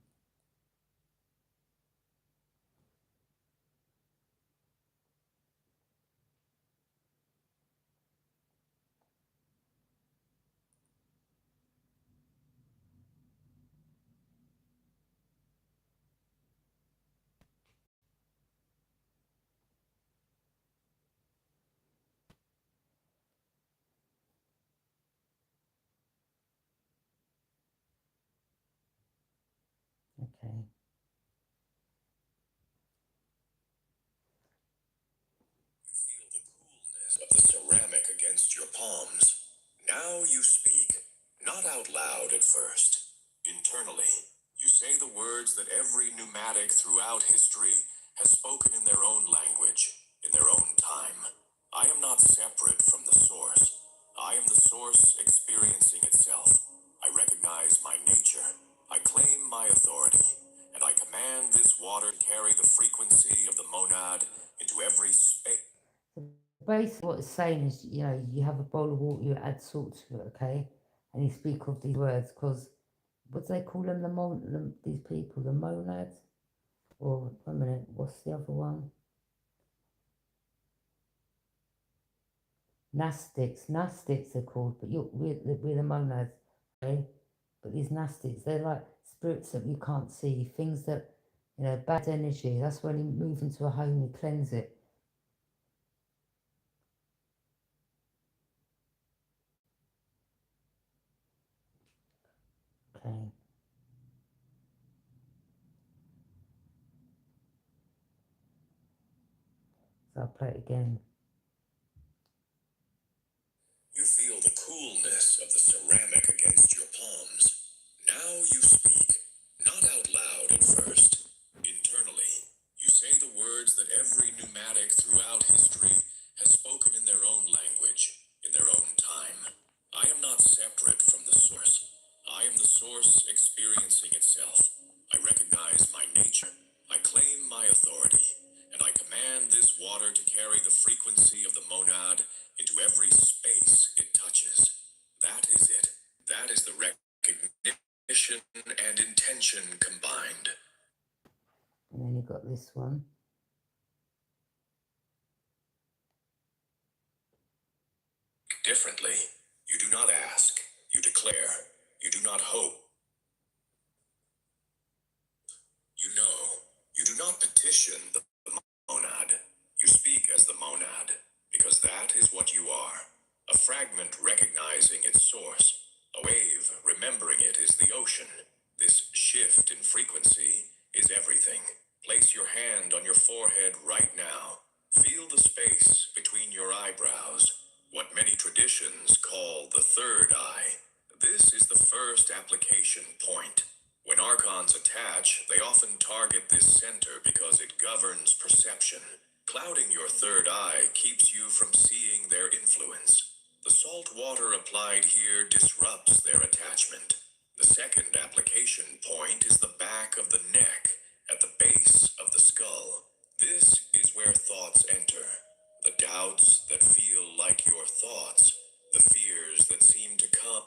[SPEAKER 2] ceramic against your palms. Now you speak, not out loud at first. Internally, you say the words that every pneumatic throughout history has spoken in their own language, in their own time. I am not separate from the source. I am the source experiencing itself. I recognize my nature. I claim my authority. And I command this water to carry the frequency of the monad into every space.
[SPEAKER 1] Basically, what it's saying is, you have a bowl of water, you add salt to it, okay? And you speak of these words, because what do they call them, these people, the monads? Or, wait a minute, what's the other one? Nastics they're called, but we're the monads, okay? But these nastics, they're like spirits that you can't see, things that, bad energy. That's when you move into a home, you cleanse it. Okay. So I'll play it again.
[SPEAKER 2] You feel the coolness of the ceramic against your palms. Now you speak, not out loud at first. Internally, you say the words that every pneumatic throughout history has spoken in their own language, in their own time. I am not separate from the source. I am the source experiencing itself. I recognize my nature. I claim my authority. And I command this water to carry the frequency of the monad into every space it touches. That is it. That is the recognition and intention combined.
[SPEAKER 1] And then you got this one.
[SPEAKER 2] Differently, you do not ask, you declare, you do not hope. You know, you do not petition the monad. You speak as the monad, because that is what you are. A fragment recognizing its source. A wave remembering it is the ocean. This shift in frequency is everything. Place your hand on your forehead right now. Feel the space between your eyebrows, what many traditions call the third eye. This is the first application point. When archons attach, they often target this center because it governs perception. Clouding your third eye keeps you from seeing their influence. The salt water applied here disrupts their attachment. The second application point is the back of the neck, at the base of the skull. This is where thoughts enter. The doubts that feel like your thoughts. The fears that seem to come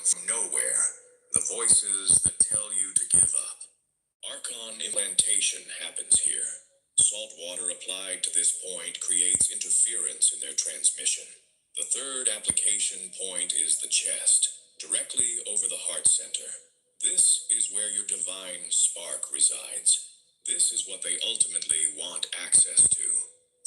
[SPEAKER 2] from nowhere. The voices that tell you to give up. Archon implantation happens here. Salt water applied to this point creates interference in their transmission. The third application point is the chest, directly over the heart center. This is where your divine spark resides. This is what they ultimately want access to.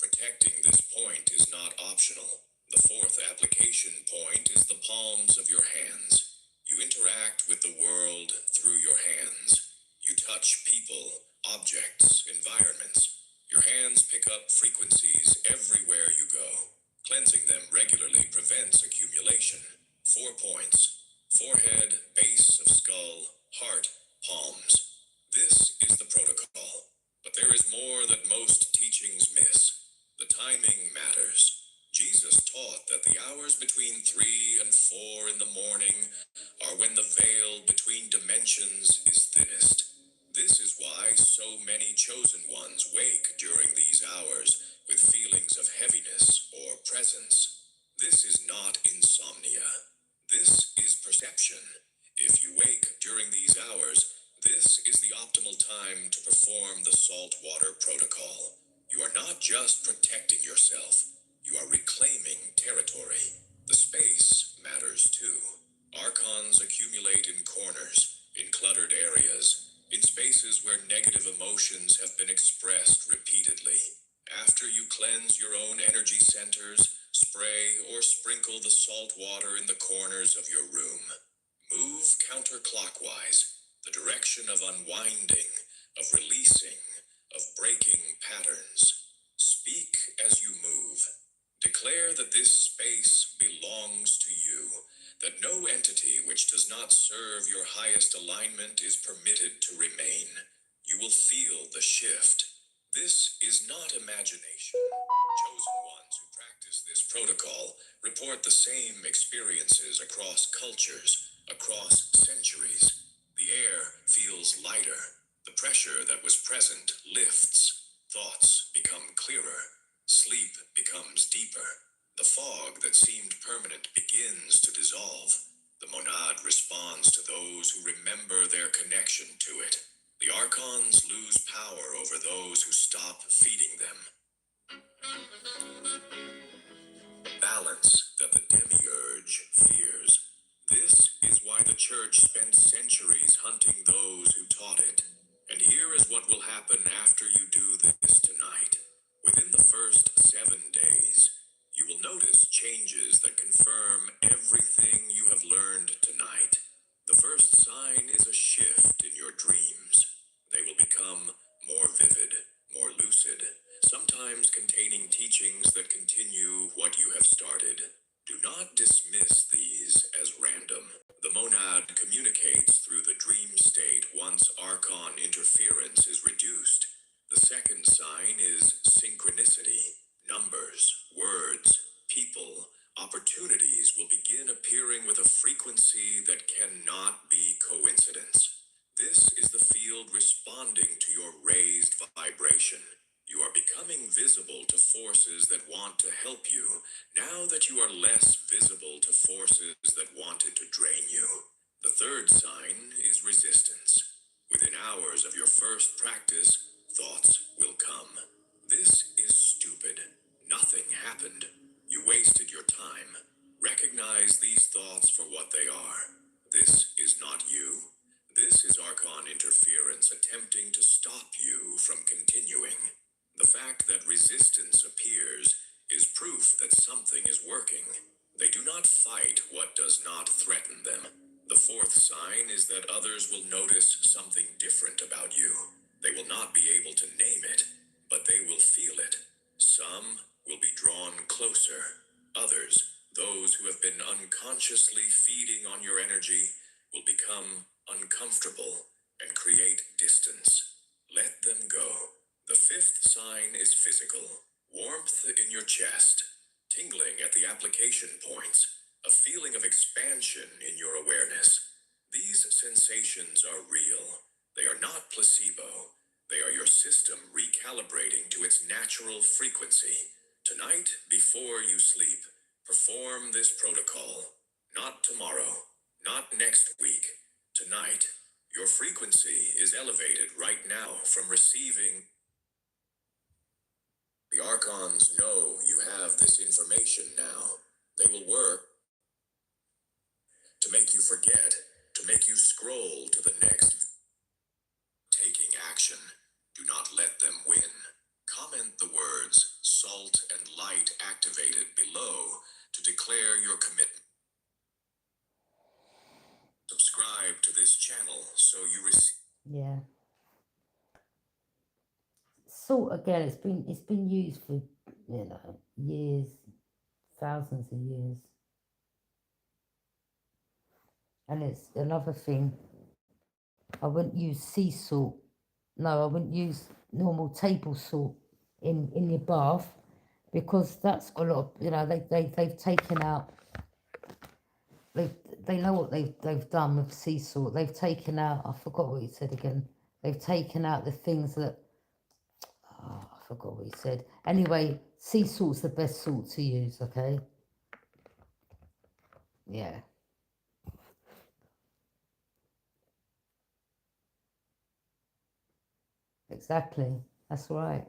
[SPEAKER 2] Protecting this point is not optional. The fourth application point is the palms of your hands. You interact with the world through your hands. You touch people, objects, environments. Your hands pick up frequencies everywhere you go. Cleansing them regularly prevents accumulation. 4 points: forehead, base of skull, heart, palms. This is the protocol. But there is more that most teachings miss. The timing matters. Jesus taught that the hours between 3 and 4 in the morning are when the veil between dimensions is thinnest. This is why so many chosen ones wake during these hours with feelings of heaviness or presence. This is not insomnia. This is perception. If you wake during these hours, this is the optimal time to perform the salt water protocol. You are not just protecting yourself, you are reclaiming territory. The space matters too. Archons accumulate in corners, in cluttered areas, in spaces where negative emotions have been expressed repeatedly. After you cleanse your own energy centers, spray or sprinkle the salt water in the corners of your room. Move counterclockwise, the direction of unwinding, of releasing, of breaking patterns. Speak as you move. Declare that this space belongs to you, that no entity which does not serve your highest alignment is permitted to remain. You will feel the shift. This is not imagination. Chosen ones who practice this protocol report the same experiences across cultures, across centuries. The air feels lighter. The pressure that was present lifts. Thoughts become clearer. Sleep becomes deeper. The fog that seemed permanent begins to dissolve. The monad responds to those who remember their connection to it. The archons lose power over those who stop feeding them. Balance that the demiurge fears. This is why the church spent centuries hunting those who taught it. And here is what will happen after you do this tonight. Within the first 7 days, you will notice changes that confirm everything you have learned tonight. The first sign is a shift in your dreams. They will become more vivid, more lucid, sometimes containing teachings that continue what you have started. Do not dismiss these as random. The monad communicates through the dream state once archon interference is reduced. The second sign is synchronicity. Numbers, words, people, opportunities will begin appearing with a frequency that cannot be coincidence. This is the field responding to your raised vibration. You are becoming visible to forces that want to help you, now that you are less visible to forces that wanted to drain you. The third sign is resistance. Within hours of your first practice, thoughts will come. This is stupid. Nothing happened. You wasted your time. Recognize these thoughts for what they are. This is not you. This is archon interference attempting to stop you from continuing. The fact that resistance appears is proof that something is working. They do not fight what does not threaten them. The fourth sign is that others will notice something different about you. They will not be able to name it, but they will feel it. Some will be drawn closer. Others, those who have been unconsciously feeding on your energy, will become uncomfortable and create distance. Let them go. The fifth sign is physical. Warmth in your chest, tingling at the application points, a feeling of expansion in your awareness. These sensations are real. They are not placebo. They are your system recalibrating to its natural frequency. Tonight, before you sleep, perform this protocol. Not tomorrow, not next week. Tonight, your frequency is elevated right now from receiving. The archons know you have this information now. They will work to make you forget, to make you scroll to the next. Taking action. Do not let them win. Comment the words salt and light activated below to declare your commitment. Subscribe to this channel so you receive.
[SPEAKER 1] Yeah. Salt again, it's been used for, years, thousands of years. And it's another thing. I wouldn't use sea salt. No, I wouldn't use normal table salt in your bath, because that's got a lot of, they've taken out, they know what they've done with sea salt. They've taken out, I forgot what he said again. They've taken out the things that, I forgot what he said. Anyway, sea salt's the best salt to use, okay? Yeah. Exactly. That's right.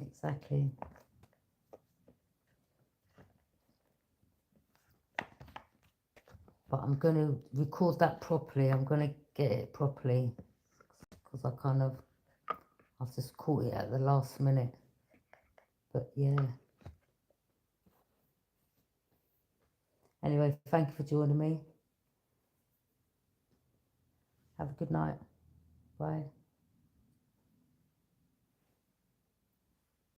[SPEAKER 1] Exactly. But I'm going to record that properly. I'm going to get it properly, because I've just caught it at the last minute. But yeah. Anyway, thank you for joining me. Have a good night. Bye.